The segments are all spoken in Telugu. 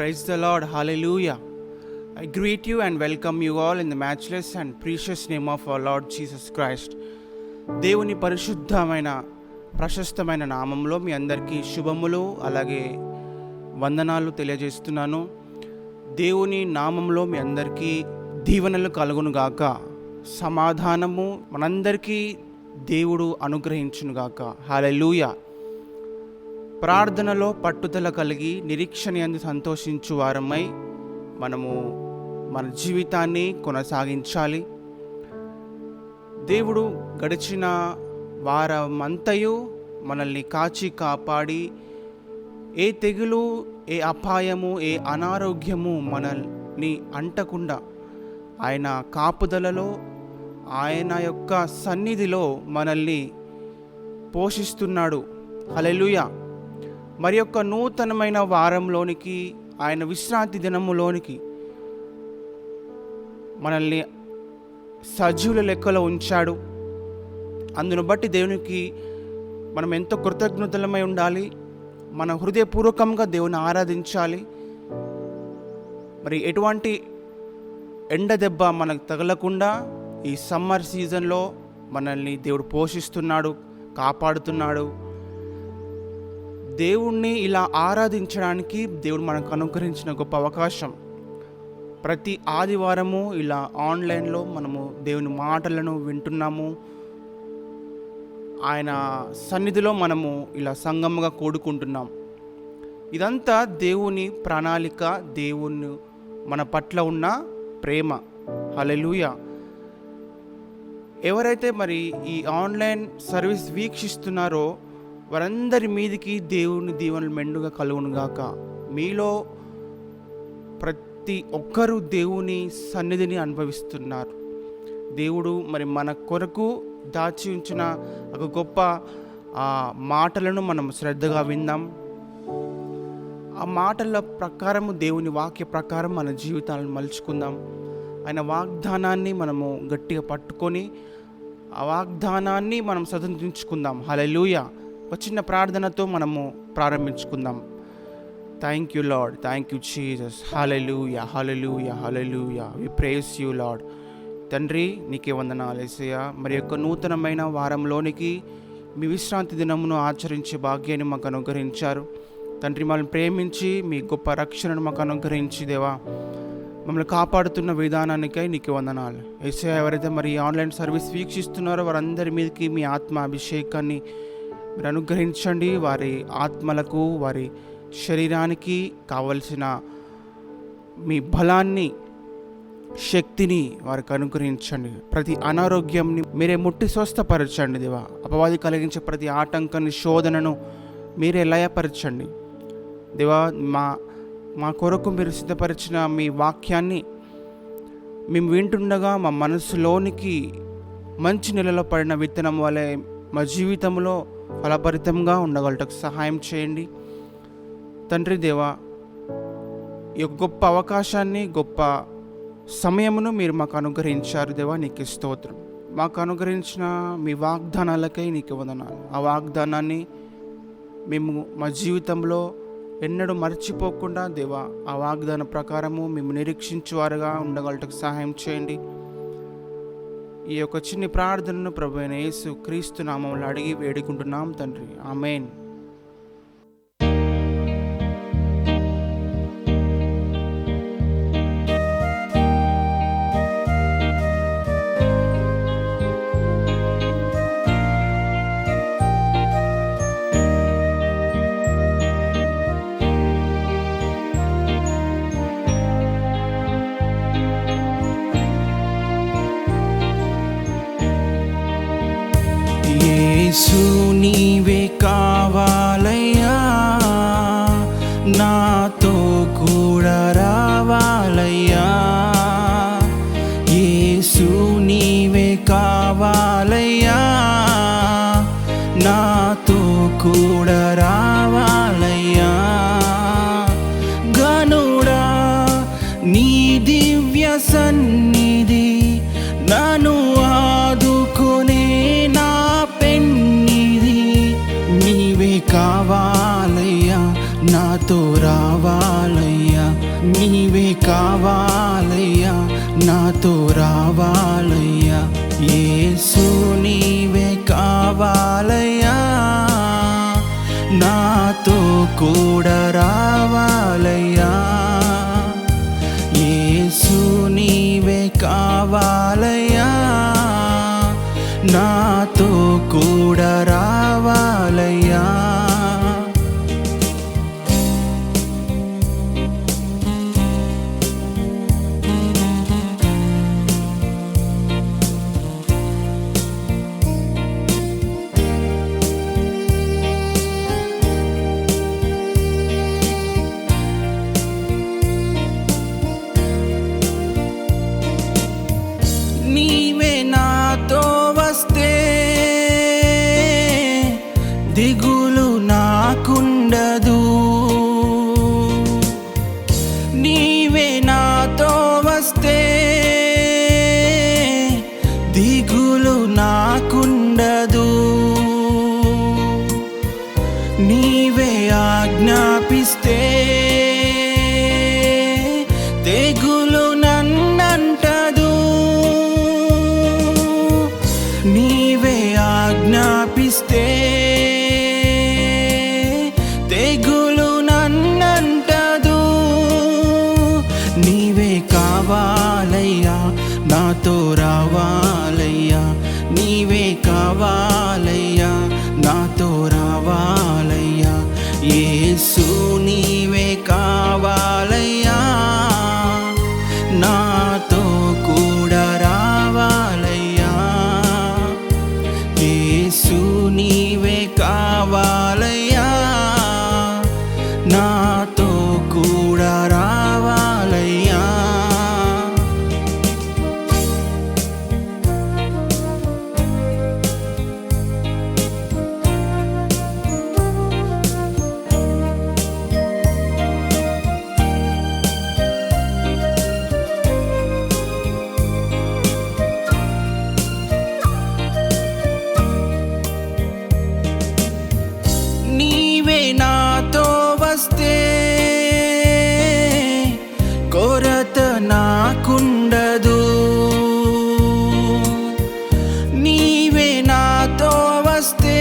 Praise the Lord. Hallelujah. I greet you and welcome you all in the matchless and precious name of our Lord Jesus Christ. దేవుని పరిశుద్ధమైన ప్రశస్తమైన నామంలో మీ అందరికీ శుభములు అలాగే వందనాలు తెలియజేస్తున్నాను. దేవుని నామంలో మీ అందరికీ దీవెనలు కలుగును గాక, సమాధానము మనందరికీ దేవుడు అనుగ్రహించును గాక. హల్లెలూయా. ప్రార్థనలో పట్టుదల కలిగి నిరీక్షణ యందు సంతోషించు వారమై మనము మన జీవితాన్ని కొనసాగించాలి. దేవుడు గడిచిన వారమంతయు మనల్ని కాచి కాపాడి ఏ తెగులు, ఏ అపాయము, ఏ అనారోగ్యము మనల్ని అంటకుండా ఆయన కాపుదలలో, ఆయన యొక్క సన్నిధిలో మనల్ని పోషిస్తున్నాడు. హల్లెలూయా. మరి యొక్క నూతనమైన వారంలోనికి, ఆయన విశ్రాంతి దినములోనికి మనల్ని సజీవుల లెక్కలో ఉంచాడు. అందును బట్టి దేవునికి మనం ఎంతో కృతజ్ఞతలమై ఉండాలి. మన హృదయపూర్వకంగా దేవుని ఆరాధించాలి. మరి ఎటువంటి ఎండ దెబ్బ మనకు తగలకుండా ఈ సమ్మర్ సీజన్లో మనల్ని దేవుడు పోషిస్తున్నాడు, కాపాడుతున్నాడు. దేవుణ్ణి ఇలా ఆరాధించడానికి దేవుడు మనకు అనుగ్రహించిన గొప్ప అవకాశం. ప్రతి ఆదివారము ఇలా ఆన్లైన్లో మనము దేవుని మాటలను వింటున్నాము. ఆయన సన్నిధిలో మనము ఇలా సంగముగా కూడుకుంటున్నాం. ఇదంతా దేవుని ప్రణాళిక, దేవుని మన పట్ల ఉన్న ప్రేమ. హల్లెలూయా. ఎవరైతే మరి ఈ ఆన్లైన్ సర్వీస్ వీక్షిస్తున్నారో వారందరి మీదికి దేవుని దీవెనలు మెండుగా కలుగునుగాక. మీలో ప్రతి ఒక్కరూ దేవుని సన్నిధిని అనుభవిస్తున్నారు. దేవుడు మరి మన కొరకు దాచి ఉంచిన ఒక గొప్ప మాటలను మనం శ్రద్ధగా విందాం. ఆ మాటల ప్రకారము, దేవుని వాక్య ప్రకారం మన జీవితాలను మలుచుకుందాం. ఆయన వాగ్దానాన్ని మనము గట్టిగా పట్టుకొని ఆ వాగ్దానాన్ని మనం స్వతంత్రించుకుందాం. హల్లెలూయా. ఒక చిన్న ప్రార్థనతో మనము ప్రారంభించుకుందాం. Thank you lord, thank you Jesus. Hallelujah, hallelujah, hallelujah. We praise you lord. తండ్రి, నీకే వందనాలు యేసయ్యా. మరి యొక్క నూతనమైన వారంలోనికి మీ విశ్రాంతి దినమును ఆచరించే భాగ్యాన్ని మాకు అనుగ్రహించారు. తండ్రి, మమ్మల్ని ప్రేమించి మీ గొప్ప రక్షణను మాకు అనుగ్రహించి దేవా మమ్మల్ని కాపాడుతున్న విధానానికై నీకు వందనాలు యేసయ్యా. ఎవరైతే మరి ఆన్లైన్ సర్వీస్ వీక్షిస్తున్నారో వారందరి మీదకి మీ ఆత్మ అభిషేకాన్ని మీరు అనుగ్రహించండి. వారి ఆత్మలకు, వారి శరీరానికి కావలసిన మీ బలాన్ని, శక్తిని వారికి అనుగ్రహించండి. ప్రతి అనారోగ్యంని మీరే ముట్టి స్వస్థపరచండి దేవా. అపవాది కలిగించే ప్రతి ఆటంకాన్ని, శోధనను మీరే లయపరచండి దేవా. మా కొరకు మీరు సిద్ధపరిచిన మీ వాక్యాన్ని మేము వింటుండగా మా మనసులోనికి మంచి నెలలో పడిన విత్తనం వలె మా జీవితంలో ఫలభరితంగా ఉండగలటకు సహాయం చేయండి తండ్రి దేవా. ఈ గొప్ప అవకాశాన్ని, గొప్ప సమయమును మీరు మాకు అనుగ్రహించారు దేవా. నీకు స్తోత్రం. మాకు అనుగ్రహించిన మీ వాగ్దానాలకై నీకు వందనాలు. ఆ వాగ్దానాన్ని మేము మా జీవితంలో ఎన్నడూ మర్చిపోకుండా దేవా, ఆ వాగ్దాన ప్రకారము మేము నిరీక్షించువారుగా ఉండగలటకు సహాయం చేయండి. ఈ యొక్క చిన్న ప్రార్థనను ప్రభువైన యేసు క్రీస్తు నామములో అడిగి వేడుకుంటున్నాం తండ్రి. ఆమేన్. యేసు నీవే కావాలయ్యా, నాతో కూడా రావాలయ్యా. యేసు నీవే కావాలయ్యా, నాతో కూడా రావాలయ్యా. గనుడా నీ దివ్య సన్నిధి నన్ను ఆదుకునే నా పెన్నిది. నీవే కావాలయ్యా, నాతో రావాలయ్యా. నీవే కావాలయ్యా, నాతో రావాలయ్యా. యేసు నీవే కావాలయ్యా, నాతో కూడా రావాలయ్యా. యేసు నీవే కావాలయ్యా, నాతో కూడా రావాలయ్యా. నీవే నాతో వస్తే దిగులు నాకుండదు. నీవే నాతో వస్తే దిగులు నాకుండదు. నీవే ఆజ్ఞాపిస్తే తెగులు నన్నంటదు. నీవే ఆజ్ఞాపిస్తే తెగులు నన్నంటదు. నీవే కావాలయ్యా, నాతో రావాలయ్యా. నీవే కావాలయ్యా, నాతో రావాలయ్యా. యేసు నీవే కావాలయ్యా, నాతో కూడా రావాలయ్యా. యేసు నీవే కావాలయ్యా, నాతో కూడా రావాలయ్యా. నీవే నాతో వస్తే కొరత నాకుండదు. నీవే నాతో వస్తే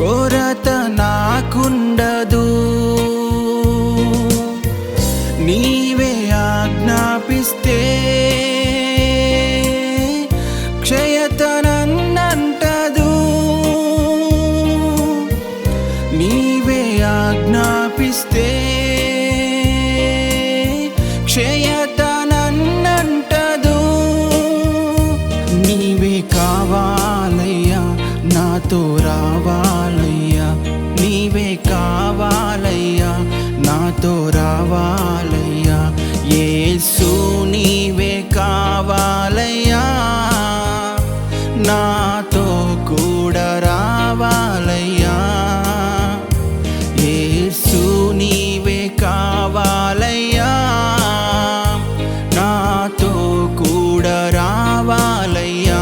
కొరత నాకుండదు. నీవే ఆజ్ఞాపిస్తే క్షయతనన్నంటదు. నీవే ఆజ్ఞాపిస్తే క్షయతనన్నంటదు. నీవే కావాలయ్యా, నాతో రావాలయ్యా. నీవే కావాలయ్యా, నాతో రావాలయ్యా. యేసు నీవే కావాలయ్యా, నాతో కూడా రావాలయ్యా. యేసు నీవే కావాలయ్యా, నాతో కూడా రావాలయ్యా.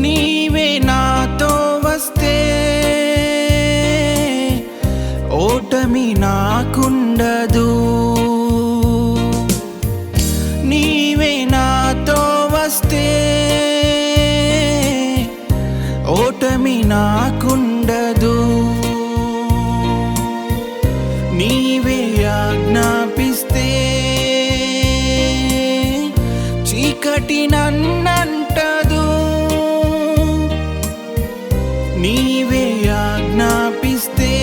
నీవే నాతో వస్తే ఓటమి నాకుండదు. నీవే నాతో వస్తే ఓటమి నాకుండదు. నీవే ఆజ్ఞాపిస్తే చీకటి నన్నంటదు. నీవే ఆజ్ఞాపిస్తే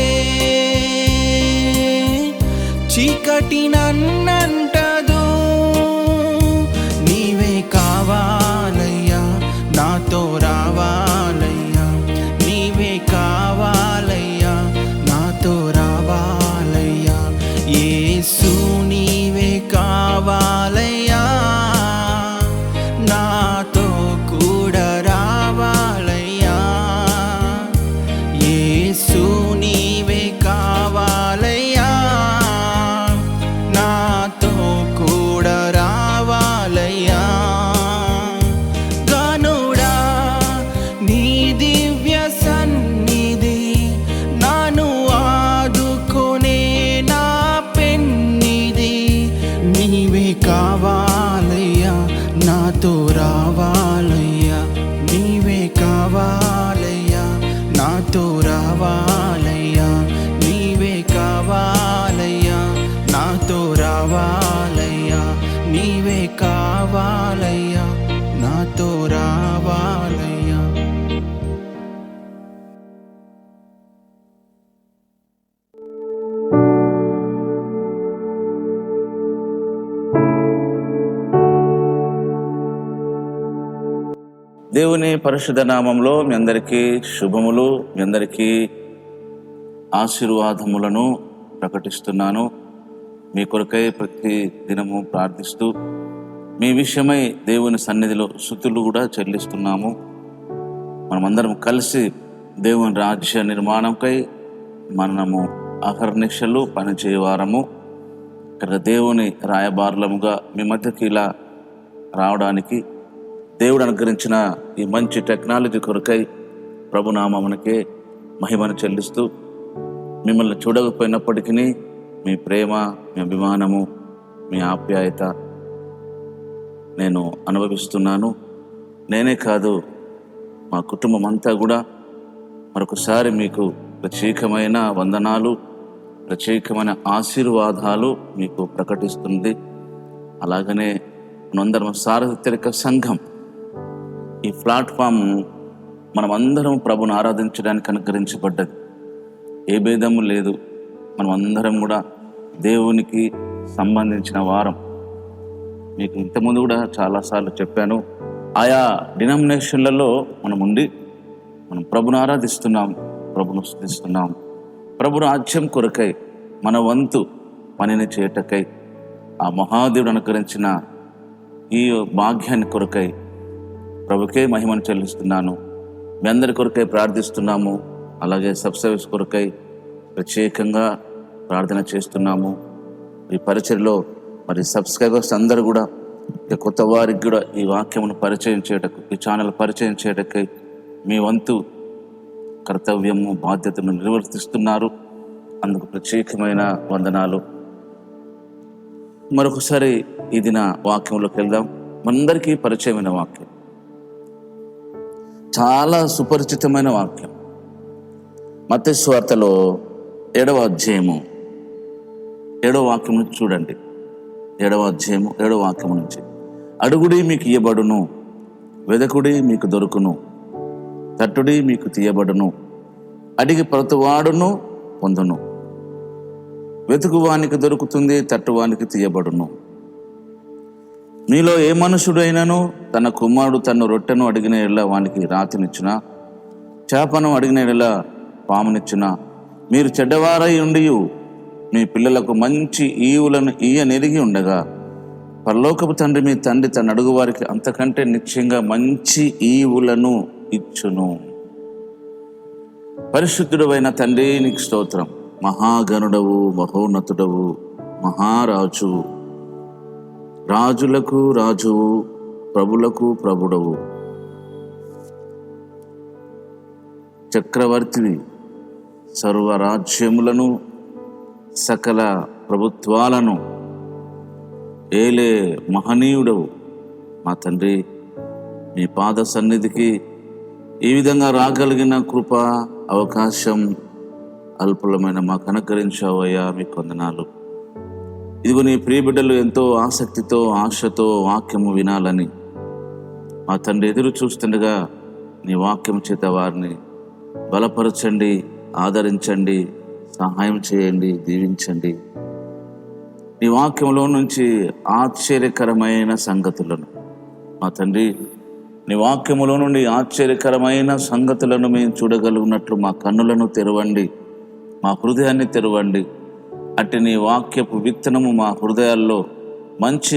కావాలయ్యా, నీవే కావాలయ్యా, నాతో రావాలయ్యా, నీవే కావాలయ్యా, నాతో రావాలయ్యా. దేవుని పరిశుద్ధ నామంలో మీ అందరికీ శుభములు, మీ అందరికీ ఆశీర్వాదములను ప్రకటిస్తున్నాను. మీ కొరకై ప్రతి దినము ప్రార్థిస్తూ మీ విషయమై దేవుని సన్నిధిలో స్తుతులు కూడా చెల్లిస్తున్నాము. మనమందరం కలిసి దేవుని రాజ్య నిర్మాణంకై మనము అహర్నిశలు పనిచేయవారము. ఇక్కడ దేవుని రాయబారులముగా మీ మధ్యకి ఇలా రావడానికి దేవుడు అనుగ్రహించిన ఈ మంచి టెక్నాలజీ కొరకై ప్రభునామమునకే మహిమను చెల్లిస్తూ మిమ్మల్ని చూడకపోయినప్పటికీ మీ ప్రేమ, మీ అభిమానము, మీ ఆప్యాయత నేను అనుభవిస్తున్నాను. నేనే కాదు, మా కుటుంబం అంతా కూడా మరొకసారి మీకు ప్రత్యేకమైన వందనాలు, ప్రత్యేకమైన ఆశీర్వాదాలు మీకు ప్రకటిస్తుంది. అలాగనే మనందరం సార్వత్రిక సంఘం ఈ ప్లాట్ఫామ్ మనమందరం ప్రభుని ఆరాధించడానికి అనుగ్రహించబడ్డది. ఏ భేదము లేదు. మనం అందరం కూడా దేవునికి సంబంధించిన వారం. మీకు ఇంతకుముందు కూడా చాలాసార్లు చెప్పాను. ఆయా డినామినేషన్లలో మనం ఉండి మనం ప్రభుని ఆరాధిస్తున్నాం, ప్రభును స్తుతిస్తున్నాం. ప్రభు రాజ్యం కొరకై మన వంతు పనిని చేయటకై ఆ మహాదేవుడు అనుగ్రహించిన ఈ భాగ్యాన్ని కొరకై ప్రభుకే మహిమను చెల్లిస్తున్నాను. మీ అందరి కొరకై ప్రార్థిస్తున్నాము. అలాగే సబ్సర్వీస్ కొరకై ప్రత్యేకంగా ప్రార్థన చేస్తున్నాము. ఈ పరిచయలో మరి సబ్స్క్రైబర్స్ అందరూ కూడా కొత్త వారికి కూడా ఈ వాక్యమును పరిచయం చేయటకు, ఈ ఛానల్ పరిచయం చేయటకై మీ వంతు కర్తవ్యము, బాధ్యతను నిర్వర్తిస్తున్నారు. అందుకు ప్రత్యేకమైన వందనాలు. మరొకసారి ఈ దిన వాక్యంలోకి వెళ్దాం. మనందరికీ పరిచయమైన వాక్యం, చాలా సుపరిచితమైన వాక్యం. మత్తయి సువార్తలో 7వ అధ్యాయము 7వ వాక్యం నుంచి చూడండి. 7వ అధ్యాయము 7వ వాక్యం నుంచి, అడుగుడి మీకు ఇయ్యబడును, వెదకుడి మీకు దొరుకును, తట్టుడి మీకు తీయబడును, అడిగి ప్రతివాడును పొందును, వెతుకువానికి దొరుకుతుంది, తట్టువానికి తీయబడును. మీలో ఏ మనుషుడైనను తన కుమారుడు తను రొట్టెను అడిగిన ఎడల వానికి రాతినిచ్చునా, చేపను అడిగిన ఎడల పామునిచ్చునా? మీరు చెడ్డవారై ఉండి మీ పిల్లలకు మంచి ఈవులను ఇయ్యనెరిగి ఉండగా పరలోకపు తండ్రి మీ తండ్రి తన అడుగు వారికి అంతకంటే నిశ్చయంగా మంచి ఈవులను ఇచ్చును. పరిశుద్ధుడు అయిన తండ్రి నీకు స్తోత్రం. మహాగణుడవు, మహోన్నతుడవు, మహారాజు, రాజులకు రాజువు, ప్రభులకు ప్రభుడవు, చక్రవర్తివి, సర్వరాజ్యములను సకల ప్రభుత్వాలను ఏలే మహనీయుడవు. మా తండ్రి, మీ పాద సన్నిధికి ఈ విధంగా రాగలిగిన కృప, అవకాశం అల్పులమైన మాకు అనుగ్రహించావయ్యా, మీకు వందనాలు. ఇదిగో నీ ప్రియబిడ్డలు ఎంతో ఆసక్తితో, ఆశతో వాక్యము వినాలని మా తండ్రి ఎదురు చూస్తుండగా నీ వాక్యం చేత వారిని బలపరచండి, ఆదరించండి, సహాయం చేయండి, దీవించండి. నీ వాక్యంలో నుంచి ఆశ్చర్యకరమైన సంగతులను మా తండ్రి, నీ వాక్యములో నుండి ఆశ్చర్యకరమైన సంగతులను మేము చూడగలిగినట్లు మా కన్నులను తెరవండి, మా హృదయాన్ని తెరవండి. అట్టి నీ వాక్యపు విత్తనము మా హృదయాల్లో మంచి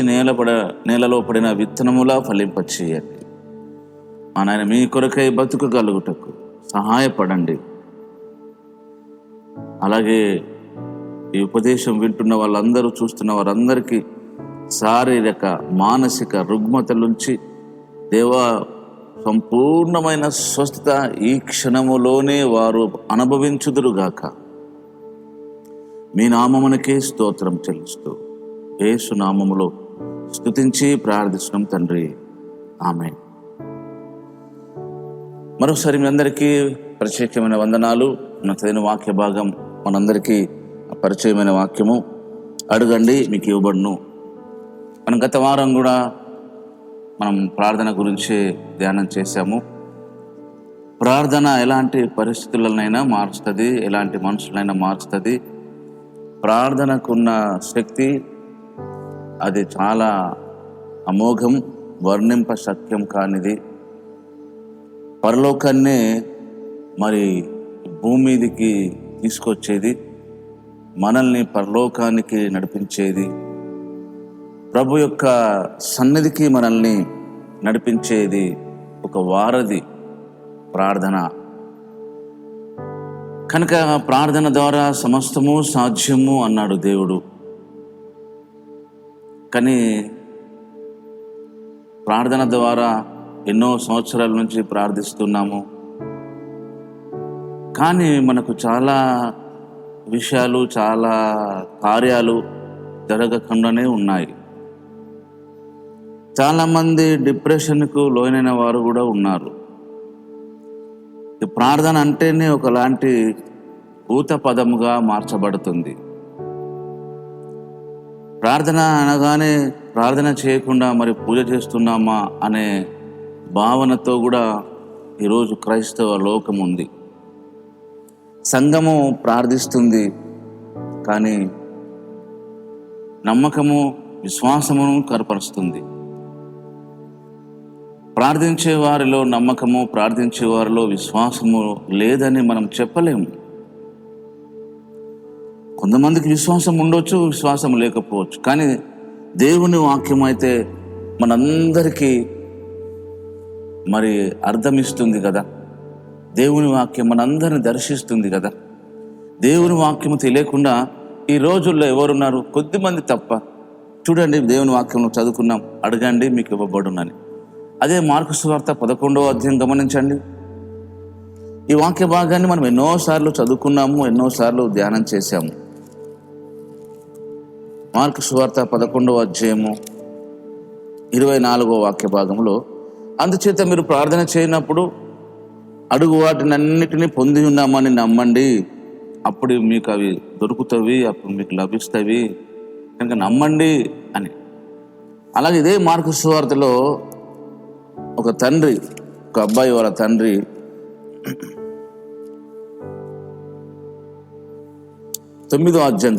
నేలలో పడిన విత్తనములా ఫలింపచేయండి. మా నాయన, మీ కొరకై బతుకగలుగుటకు సహాయపడండి. అలాగే ఈ ఉపదేశం వింటున్న వాళ్ళందరూ, చూస్తున్న వారందరికీ శారీరక, మానసిక రుగ్మతల నుంచి దేవా సంపూర్ణమైన స్వస్థత ఈ క్షణములోనే వారు అనుభవించుదురుగాక. మీ నామమునకే స్తోత్రం చెల్లిస్తూ యేసు నామములో స్తుతించి ప్రార్థిస్తున్నాం తండ్రి, ఆమేన్. మరోసారి మీ అందరికీ ప్రత్యేకమైన వందనాలు. ఉన్నతమైన వాక్య భాగం మనందరికీ పరిచయమైన వాక్యము. అడగండి మీకు ఇవ్వబడును. మనం గత వారం కూడా మనం ప్రార్థన గురించి ధ్యానం చేశాము. ప్రార్థన ఎలాంటి పరిస్థితులనైనా మారుస్తుంది, ఎలాంటి మనుషులైనా మారుస్తుంది. ప్రార్థనకున్న శక్తి అది చాలా అమోఘం, వర్ణింప శక్యం కానిది. పరలోకాన్నే మరి భూమి మీదికి తీసుకొచ్చేది, మనల్ని పరలోకానికి నడిపించేది, ప్రభు యొక్క సన్నిధికి మనల్ని నడిపించేది ఒక వారధి ప్రార్థన. కనుక ప్రార్థన ద్వారా సమస్తము సాధ్యము అన్నాడు దేవుడు. కానీ ప్రార్థన ద్వారా ఎన్నో సంవత్సరాల నుంచి ప్రార్థిస్తున్నాము, కానీ మనకు చాలా విషయాలు, చాలా కార్యాలు జరగకుండానే ఉన్నాయి. చాలామంది డిప్రెషన్కు లోనైన వారు కూడా ఉన్నారు. ఈ ప్రార్థన అంటేనే ఒకలాంటి భూత పదముగా మార్చబడుతుంది. ప్రార్థన అనగానే ప్రార్థన చేయకుండా మరి పూజ చేస్తున్నామా అనే భావనతో కూడా ఈరోజు క్రైస్తవ లోకం ఉంది. సంఘము ప్రార్థిస్తుంది, కానీ నమ్మకము, విశ్వాసమును కనపరుస్తుంది. ప్రార్థించే వారిలో నమ్మకము, ప్రార్థించే వారిలో విశ్వాసము లేదని మనం చెప్పలేము. కొంతమందికి విశ్వాసం ఉండొచ్చు, విశ్వాసం లేకపోవచ్చు. కానీ దేవుని వాక్యం అయితే మనందరికీ మరి అర్థమిస్తుంది కదా. దేవుని వాక్యం మనందరిని దర్శిస్తుంది కదా. దేవుని వాక్యము తెలియకుండా ఈ రోజుల్లో ఎవరున్నారు? కొద్దిమంది తప్ప. చూడండి, దేవుని వాక్యంలో చదువుకున్నాం, అడగండి మీకు ఇవ్వబడునని. అదే మార్కు సువార్త 11వ అధ్యాయం గమనించండి. ఈ వాక్య భాగాన్ని మనం ఎన్నోసార్లు చదువుకున్నాము, ఎన్నోసార్లు ధ్యానం చేశాము. మార్కు సువార్త 11వ అధ్యాయము 24వ వాక్య భాగంలో, అందుచేత మీరు ప్రార్థన చేయనప్పుడు అడుగు వాటినన్నిటినీ పొంది ఉన్నామని నమ్మండి, అప్పుడు మీకు అవి దొరుకుతాయి, అప్పుడు మీకు లభిస్తాయి, కనుక నమ్మండి అని. అలాగే ఇదే మార్కు సువార్తలో ఒక తండ్రి, ఒక అబ్బాయి వాళ్ళ తండ్రి 9వ అధ్యాయం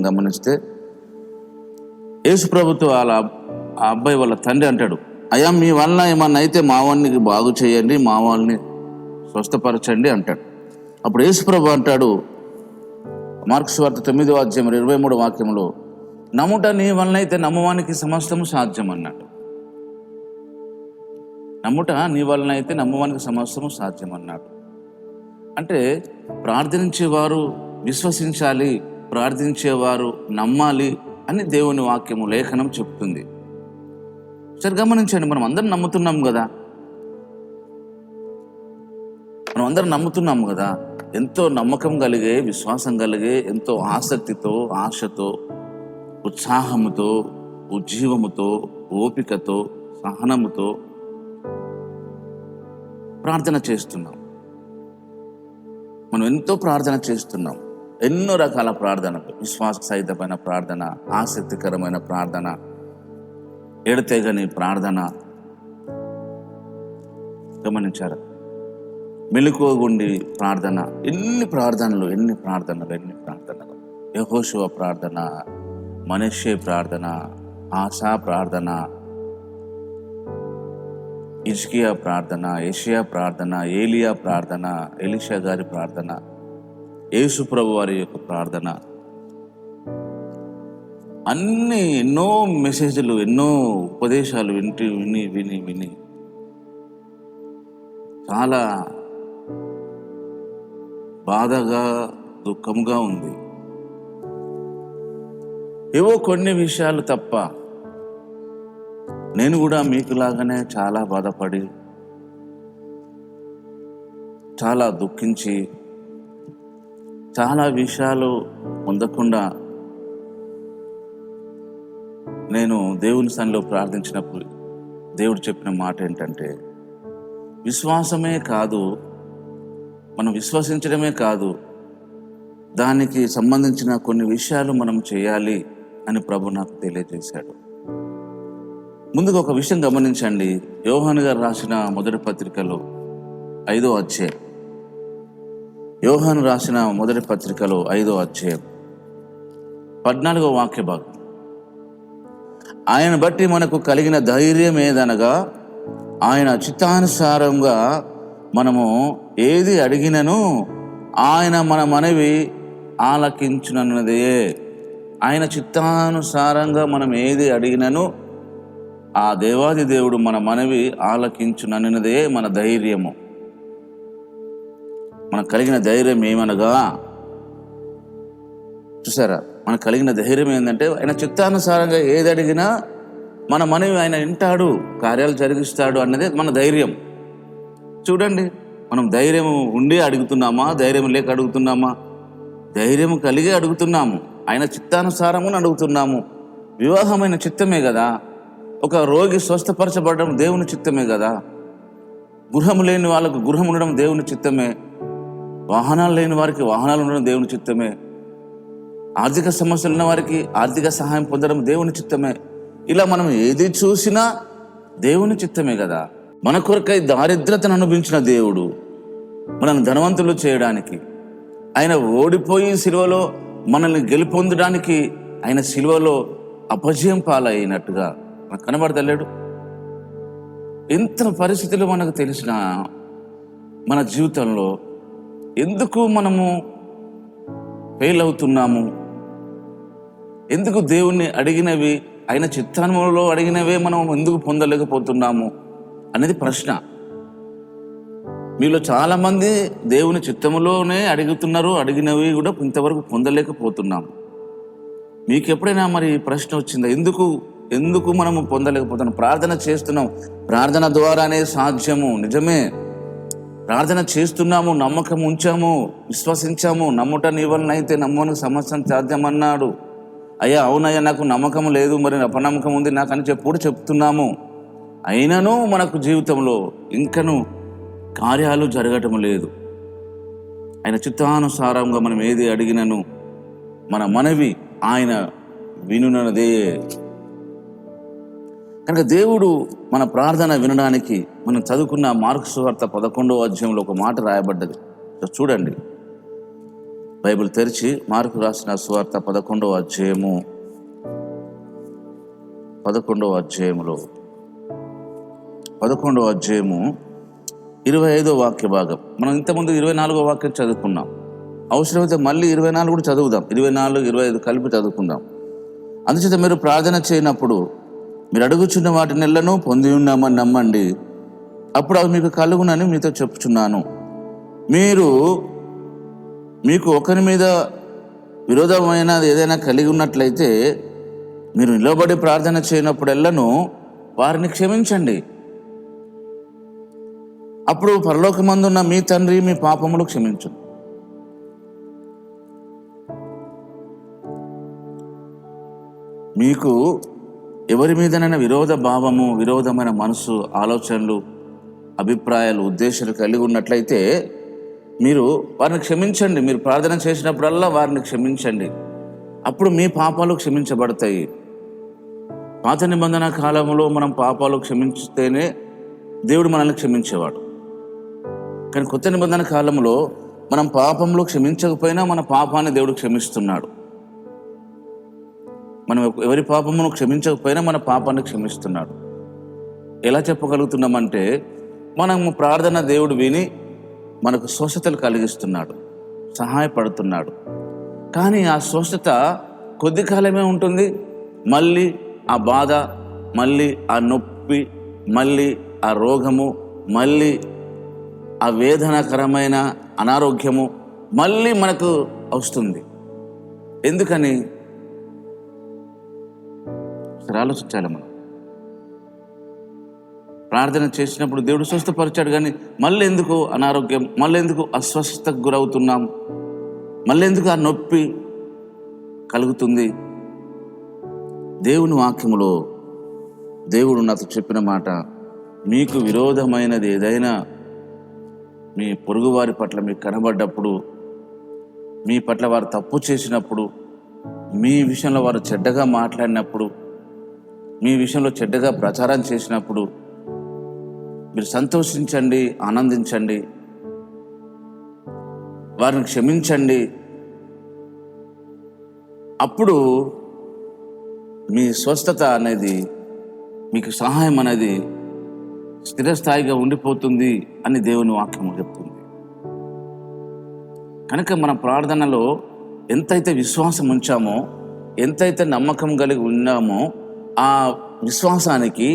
గమనిస్తే యేసు ప్రభుతో ఆ అబ్బాయి వాళ్ళ తండ్రి అంటాడు, అయ్యా మీ వలన ఏమన్నా అయితే మా వాడిని బాగు చేయండి, మా వాళ్ళని స్వస్థపరచండి అంటాడు. అప్పుడు యేసు ప్రభు అంటాడు, మార్కు సువార్త 9వ అధ్యాయం 23వ వాక్యంలో, నమ్ముట నీ వలన అయితే నమ్మవానికి సమస్తము సాధ్యం అన్నాడు. నమ్ముట నీ వలన అయితే నమ్మవానికి సమస్తము సాధ్యం అన్నాడు. అంటే ప్రార్థించేవారు విశ్వసించాలి, ప్రార్థించేవారు నమ్మాలి అని దేవుని వాక్యము, లేఖనం చెప్తుంది. సరే గమనించండి, మనం అందరం నమ్ముతున్నాం కదా. ఎంతో నమ్మకం కలిగే, విశ్వాసం కలిగే, ఎంతో ఆసక్తితో, ఆశతో, ఉత్సాహముతో, ఉజ్జీవముతో, ఓపికతో, సహనముతో ప్రార్థన చేస్తున్నాం. మనం ఎంతో ప్రార్థన చేస్తున్నాం, ఎన్నో రకాల ప్రార్థనలు, విశ్వాస సహితమైన ప్రార్థన, ఆసక్తికరమైన ప్రార్థన, ఎడతెగని ప్రార్థన. గమనించారా? మెలకువగుండి ప్రార్థన, ఎన్ని ప్రార్థనలు. యెహోషువ ప్రార్థన, మనష్షే ప్రార్థన, ఆశా ప్రార్థన, హిజ్కియా ప్రార్థన, యెషయా ప్రార్థన, ఏలియా ప్రార్థన, ఎలీషా గారి ప్రార్థన, యేసు ప్రభు వారి యొక్క ప్రార్థన, అన్ని ఎన్నో మెసేజ్లు, ఎన్నో ఉపదేశాలు విని చాలా బాధగా, దుఃఖంగా ఉంది. ఏవో కొన్ని విషయాలు తప్ప నేను కూడా మీకులాగానే చాలా బాధపడి, చాలా దుఃఖించి, చాలా విషయాలు పొందకుండా నేను దేవుని సన్నిధిలో ప్రార్థించినప్పుడు దేవుడు చెప్పిన మాట ఏంటంటే, విశ్వాసమే కాదు మనం విశ్వసించడమే కాదు, దానికి సంబంధించిన కొన్ని విషయాలు మనం చేయాలి అని ప్రభు నాకు తెలియజేశాడు. ముందుగా ఒక విషయం గమనించండి. యోహాను గారు రాసిన మొదటి పత్రికలో 5వ అధ్యాయం, యోహాను రాసిన మొదటి పత్రికలో 5వ అధ్యాయం 14వ వాక్య భాగం. ఆయన బట్టి మనకు కలిగిన ధైర్యం ఏదనగా, ఆయన చిత్తానుసారంగా మనము ఏది అడిగినను ఆయన మన మనవి ఆలకించునన్నదే. ఆయన చిత్తానుసారంగా మనం ఏది అడిగినను ఆ దేవాది దేవుడు మన మనవి ఆలకించునన్నదే మన ధైర్యము. మనకు కలిగిన ధైర్యం ఏమనగా, చూసారా, మనకు కలిగిన ధైర్యం ఏంటంటే ఆయన చిత్తానుసారంగా ఏది అడిగినా మన మనవి ఆయన వింటాడు, కార్యాలు జరిగిస్తాడు అన్నదే మన ధైర్యం. చూడండి, మనం ధైర్యం ఉండి అడుగుతున్నామా, ధైర్యం లేక అడుగుతున్నామా? ధైర్యం కలిగి అడుగుతున్నాము, ఆయన చిత్తానుసారము అడుగుతున్నాము. వివాహమైన చిత్తమే కదా, ఒక రోగి స్వస్థపరచబడడం దేవుని చిత్తమే కదా, గృహం లేని వాళ్ళకు గృహం ఉండడం దేవుని చిత్తమే, వాహనాలు లేని వారికి వాహనాలు ఉండడం దేవుని చిత్తమే, ఆర్థిక సమస్యలు ఉన్న వారికి ఆర్థిక సహాయం పొందడం దేవుని చిత్తమే. ఇలా మనం ఏది చూసినా దేవుని చిత్తమే కదా. మన కొరకై దారిద్రతను అనుభవించిన దేవుడు మనల్ని ధనవంతులు చేయడానికి, ఆయన ఓడిపోయి సిలువలో మనల్ని గెలుపొందడానికి ఆయన సిలువలో అపజయం పాలైనట్టుగా మనకు కనబడతలేడు. ఎంత పరిస్థితులు మనకు తెలిసిన మన జీవితంలో ఎందుకు మనము ఫెయిల్ అవుతున్నాము? ఎందుకు దేవుణ్ణి అడిగినవి, ఆయన చిత్తానులో అడిగినవే మనం ఎందుకు పొందలేకపోతున్నాము అనేది ప్రశ్న. మీలో చాలామంది దేవుని చిత్తములోనే అడుగుతున్నారు, అడిగినవి కూడా ఇంతవరకు పొందలేకపోతున్నాము. మీకు ఎప్పుడైనా మరి ప్రశ్న వచ్చిందా, ఎందుకు మనము పొందలేకపోతున్నాం? ప్రార్థన చేస్తున్నాం, ప్రార్థన ద్వారానే సాధ్యము, నిజమే. ప్రార్థన చేస్తున్నాము, నమ్మకం ఉంచాము, విశ్వసించాము. నమ్ముట నీ వలన అయితే నమ్మనికి సమస్తం సాధ్యమన్నాడు. అయ్యా అవునయ్యా నాకు నమ్మకం లేదు, మరి అపనమ్మకం ఉంది నాకు అని చెప్తున్నాము. అయినను మనకు జీవితంలో ఇంకను కార్యాలు జరగటం లేదు. ఆయన చిత్తానుసారంగా మనం ఏది అడిగినను మన మనవి ఆయన వినునదే. కనుక దేవుడు మన ప్రార్థన వినడానికి మనం చదువుకున్న మార్కు సువార్త 11వ అధ్యాయంలో ఒక మాట రాయబడ్డది. చూడండి, బైబిల్ తెరిచి మార్కు రాసిన సువార్త 11వ అధ్యాయము 25వ వాక్య భాగం. మనం ఇంతకుముందు 24వ వాక్యం చదువుకున్నాం. అవసరమైతే మళ్ళీ 24 కూడా చదువుదాం, 24, 25 కలిపి చదువుకుందాం. అందుచేత మీరు ప్రార్థన చేయనప్పుడు మీరు అడుగుచున్న వాటినెల్లను పొంది ఉన్నామని నమ్మండి, అప్పుడు అవి మీకు కలుగునని మీతో చెప్పుచున్నాను. మీకు ఒకరి మీద విరోధమైనది ఏదైనా కలిగి ఉన్నట్లయితే మీరు నిలబడి ప్రార్థన చేయనప్పుడెల్లను వారిని క్షమించండి. అప్పుడు పరలోకమందున్న మీ తండ్రి మీ పాపములు క్షమించు. మీకు ఎవరి మీదనైనా విరోధ భావము, విరోధమైన మనసు, ఆలోచనలు, అభిప్రాయాలు, ఉద్దేశాలు కలిగి ఉన్నట్లయితే మీరు వారిని క్షమించండి. మీరు ప్రార్థన చేసినప్పుడల్లా వారిని క్షమించండి, అప్పుడు మీ పాపాలు క్షమించబడతాయి. పాత నిబంధన కాలంలో మనం పాపాలు క్షమించితేనే దేవుడు మనల్ని క్షమించేవాడు. కానీ కొత్త నిబంధన కాలంలో మనం పాపంలో క్షమించకపోయినా మన పాపాన్ని దేవుడు క్షమిస్తున్నాడు. మనం ఎవరి పాపమును క్షమించకపోయినా మన పాపాన్ని క్షమిస్తున్నాడు. ఎలా చెప్పగలుగుతున్నామంటే, మనము ప్రార్థన దేవుడు విని మనకు స్వస్థతలు కలిగిస్తున్నాడు, సహాయపడుతున్నాడు. కానీ ఆ స్వస్థత కొద్ది కాలమే ఉంటుంది. మళ్ళీ ఆ బాధ, మళ్ళీ ఆ నొప్పి, మళ్ళీ ఆ రోగము, మళ్ళీ ఆ వేదనాకరమైన అనారోగ్యము మళ్ళీ మనకు వస్తుంది. ఎందుకని ఆలోచించాలి. మనం ప్రార్థన చేసినప్పుడు దేవుడు స్వస్థపరిచాడు, కానీ మళ్ళీ ఎందుకు అనారోగ్యం, మళ్ళీ ఎందుకు అస్వస్థతకు గురవుతున్నాం, మళ్ళీ ఎందుకు ఆ నొప్పి కలుగుతుంది? దేవుని వాక్యములో దేవుడు నాతో చెప్పిన మాట, మీకు విరోధమైనది ఏదైనా మీ పొరుగువారి పట్ల మీకు కనబడ్డప్పుడు, మీ పట్ల వారు తప్పు చేసినప్పుడు, మీ విషయంలో వారు చెడ్డగా మాట్లాడినప్పుడు, మీ విషయంలో చెడ్డగా ప్రచారం చేసినప్పుడు మీరు సంతోషించండి, ఆనందించండి, వారిని క్షమించండి. అప్పుడు మీ స్వస్థత అనేది, మీకు సహాయం అనేది స్థిరస్థాయిగా ఉండిపోతుంది అని దేవుని వాక్యము చెప్తుంది. కనుక మన ప్రార్థనలో ఎంతైతే విశ్వాసం ఉంచామో, ఎంతైతే నమ్మకం కలిగి ఉన్నామో, ఆ విశ్వాసానికి,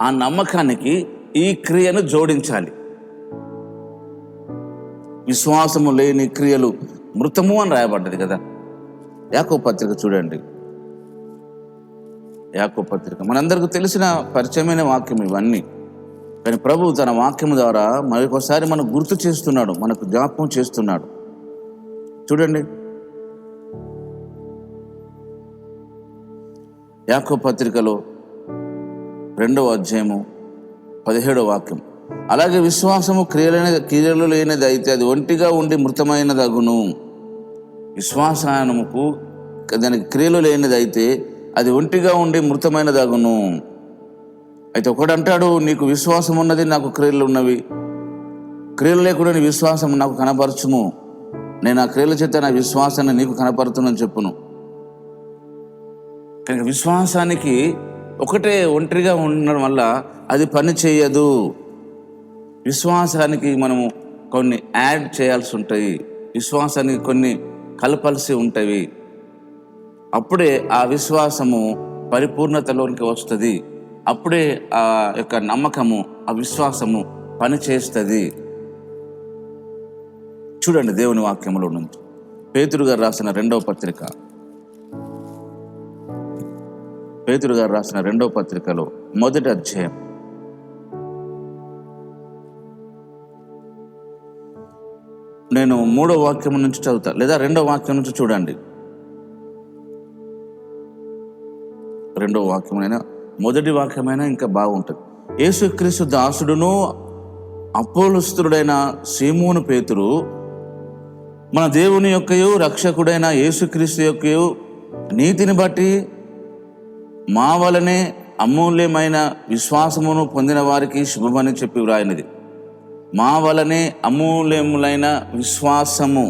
ఆ నమ్మకానికి ఈ క్రియను జోడించాలి. విశ్వాసము లేని క్రియలు మృతము అని రాయబడ్డది కదా. యాకోబు పత్రిక చూడండి. యాకోబు పత్రిక మనందరికీ తెలిసిన పరిచయమైన వాక్యం ఇవన్నీ. కానీ ప్రభు తన వాక్యము ద్వారా మరొకసారి మనకు గుర్తు చేస్తున్నాడు, మనకు జ్ఞాపకం చేస్తున్నాడు. చూడండి, యాకోబు పత్రికలో 2వ అధ్యాయము 17వ వాక్యం. అలాగే విశ్వాసము క్రియలు లేనిది అయితే అది ఒంటిగా ఉండి మృతమైనదగును. విశ్వాసముకు దానికి క్రియలు లేనిది అయితే అది ఒంటిగా ఉండి మృతమైనదగును. అయితే ఒకడు అంటాడు, నీకు విశ్వాసం ఉన్నది, నాకు క్రియలు ఉన్నవి, క్రియలు లేకుండా నీ విశ్వాసం నాకు కనపరచుము, నేను ఆ క్రియల చేత నా విశ్వాసాన్ని నీకు కనపరుతున్నాను చెప్పును. కానీ విశ్వాసానికి ఒకటే ఒంటరిగా ఉండడం వల్ల అది పని చేయదు. విశ్వాసానికి మనము కొన్ని యాడ్ చేయాల్సి ఉంటాయి, విశ్వాసానికి కొన్ని కలపాల్సి ఉంటాయి. అప్పుడే ఆ విశ్వాసము పరిపూర్ణతలోనికి వస్తుంది. అప్పుడే ఆ యొక్క నమ్మకము, ఆ విశ్వాసము పని చేస్తుంది. చూడండి దేవుని వాక్యంలో నుంచి పేతురు గారు రాసిన 2వ పత్రిక, పేతురు గారు రాసిన 2వ పత్రికలో 1వ అధ్యాయం నేను 3వ వాక్యం నుంచి చదువుతా, లేదా 2వ వాక్యం నుంచి చూడండి. 2వ వాక్యమైనా 1వ వాక్యమైనా ఇంకా బాగుంటుంది. యేసుక్రీస్తు దాసుడును అపోస్తలుడైన సీమోను పేతురు, మన దేవుని యొక్కయు రక్షకుడైన యేసుక్రీస్తు యొక్కయు నీతిని బట్టి మా వలనే అమూల్యమైన విశ్వాసమును పొందిన వారికి శుభమని చెప్పి వ్రాయినది. మా వలనే అమూల్యములైన విశ్వాసము,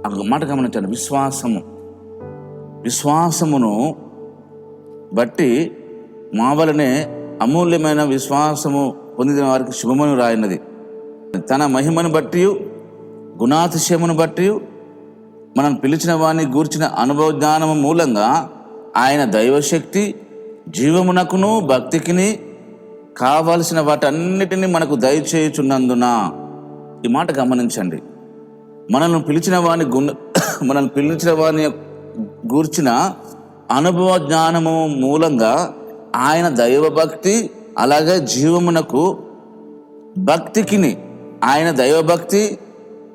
ఆ మాట గమనించండి. విశ్వాసమును బట్టి మా వలనే అమూల్యమైన విశ్వాసము పొందిన వారికి శుభమని రాయినది. తన మహిమను బట్టి, గుణాతిశయమును బట్టి మనం పిలిచిన వారిని గూర్చిన అనుభవ జ్ఞానము మూలంగా ఆయన దైవశక్తి జీవమునకును భక్తికిని కావలసిన వాటన్నిటినీ మనకు దయచేయుచున్నందున. ఈ మాట గమనించండి. మనల్ని పిలిచిన వారిని గూర్చిన అనుభవ జ్ఞానము మూలంగా ఆయన దైవభక్తి, అలాగే జీవమునకు భక్తికిని, ఆయన దైవభక్తి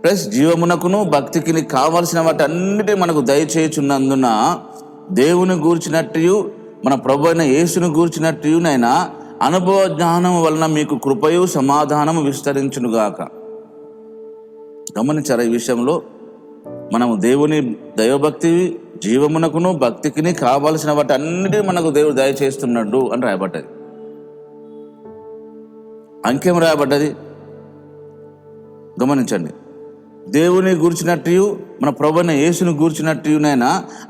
ప్లస్ జీవమునకును భక్తికిని కావలసిన వాటన్నిటినీ మనకు దయచేయుచున్నందున దేవుని గూర్చినట్టు, మన ప్రభు అయిన యేసును గూర్చినట్టునైనా అనుభవ జ్ఞానం వలన మీకు కృపయు సమాధానము విస్తరించునుగాక. గమనించారా? ఈ విషయంలో మనము దేవుని దైవభక్తి, జీవమునకును భక్తికిని కావలసిన వాటి అన్నిటినీ మనకు దేవుడు దయచేస్తున్నాడు అని రాయబడ్డది. అంకెం రాయబడ్డది, గమనించండి. దేవుని గూర్చినట్టు, మన ప్రభువైన యేసును గూర్చినట్టునైనా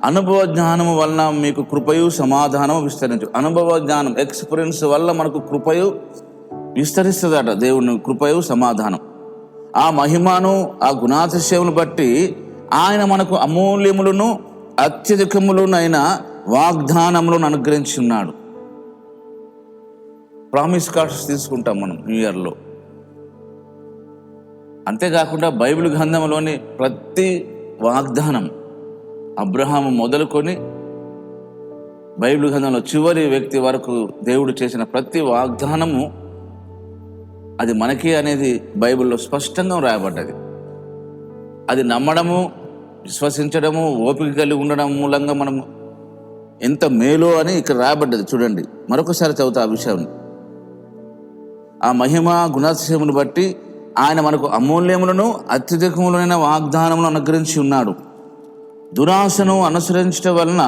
అనుభవ జ్ఞానము వలన మీకు కృపయు సమాధానము విస్తరించు. అనుభవ జ్ఞానం, ఎక్స్పీరియన్స్ వల్ల మనకు కృపయు విస్తరిస్తుందట. దేవుని కృపయు సమాధానం, ఆ మహిమను, ఆ గుణాతిశయమును బట్టి ఆయన మనకు అమూల్యములను అత్యధికములునైన వాగ్దానములను అనుగ్రహించి ఉన్నాడు. ప్రామిస్ కార్డ్స్ తీసుకుంటాం మనం న్యూ ఇయర్లో. అంతేకాకుండా బైబిల్ గ్రంథంలోని ప్రతి వాగ్దానం, అబ్రహాము మొదలుకొని బైబిల్ గ్రంథంలో చివరి వ్యక్తి వరకు దేవుడు చేసిన ప్రతి వాగ్దానము అది మనకి అనేది బైబిల్లో స్పష్టంగా రాయబడ్డది. అది నమ్మడము, విశ్వసించడము, ఓపిక కలిగి ఉండడం మూలంగా మనము ఎంత మేలో అని ఇక్కడ రాయబడ్డది. చూడండి, మరొకసారి చదువుతా ఆ విషయం. ఆ మహిమ గుణాతిశయమును బట్టి ఆయన మనకు అమూల్యములను అత్యధికములైన వాగ్దానములను అనుగ్రహించి ఉన్నాడు. దురాశను అనుసరించడం వలన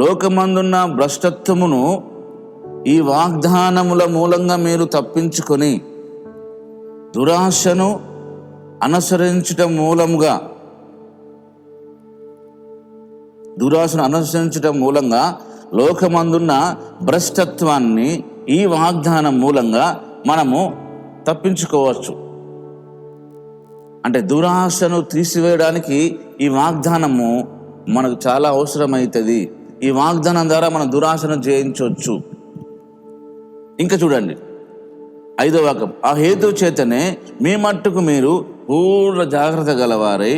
లోకమందున్న భ్రష్టత్వమును ఈ వాగ్దానముల మూలంగా మీరు తప్పించుకొని, దురాశను అనుసరించటం మూలంగా లోకమందున్న భ్రష్టత్వాన్ని ఈ వాగ్దానం మూలంగా మనము తప్పించుకోవచ్చు. అంటే దురాశను తీసివేయడానికి ఈ వాగ్దానము మనకు చాలా అవసరమవుతుంది. ఈ వాగ్దానం ద్వారా మనం దురాశను జయించవచ్చు. ఇంకా చూడండి 5వ వాక్యం, ఆ హేతు చేతనే మీ మట్టుకు మీరు పూర్ణ జాగ్రత్త గలవారై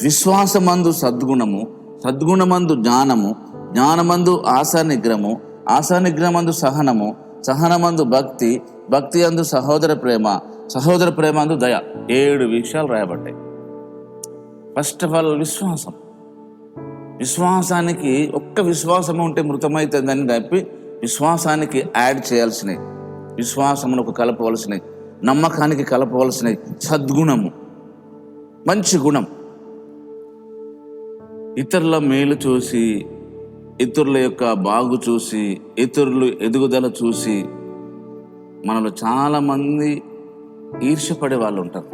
విశ్వాసమందు సద్గుణము, సద్గుణమందు జ్ఞానము, జ్ఞానమందు ఆశానిగ్రహము, ఆశానిగ్రహమందు సహనము, సహనమందు భక్తి, భక్తి అందు సహోదర ప్రేమ, సహోదర ప్రేమ అందు దయ. 7 విషయాలు రాయబడ్డాయి. ఫస్ట్ ఆఫ్ ఆల్ విశ్వాసం. విశ్వాసానికి ఒక్క విశ్వాసము ఉంటే మృతమవుతుందని చెప్పి విశ్వాసానికి యాడ్ చేయాల్సినవి, విశ్వాసమునకు కలపవలసినవి, నమ్మకానికి కలపవలసినవి సద్గుణము, మంచి గుణం. ఇతరుల మేలు చూసి, ఇతరుల యొక్క బాగు చూసి, ఇతరులు ఎదుగుదల చూసి మనలో చాలామంది ఈర్ష్యపడే వాళ్ళు ఉంటారు.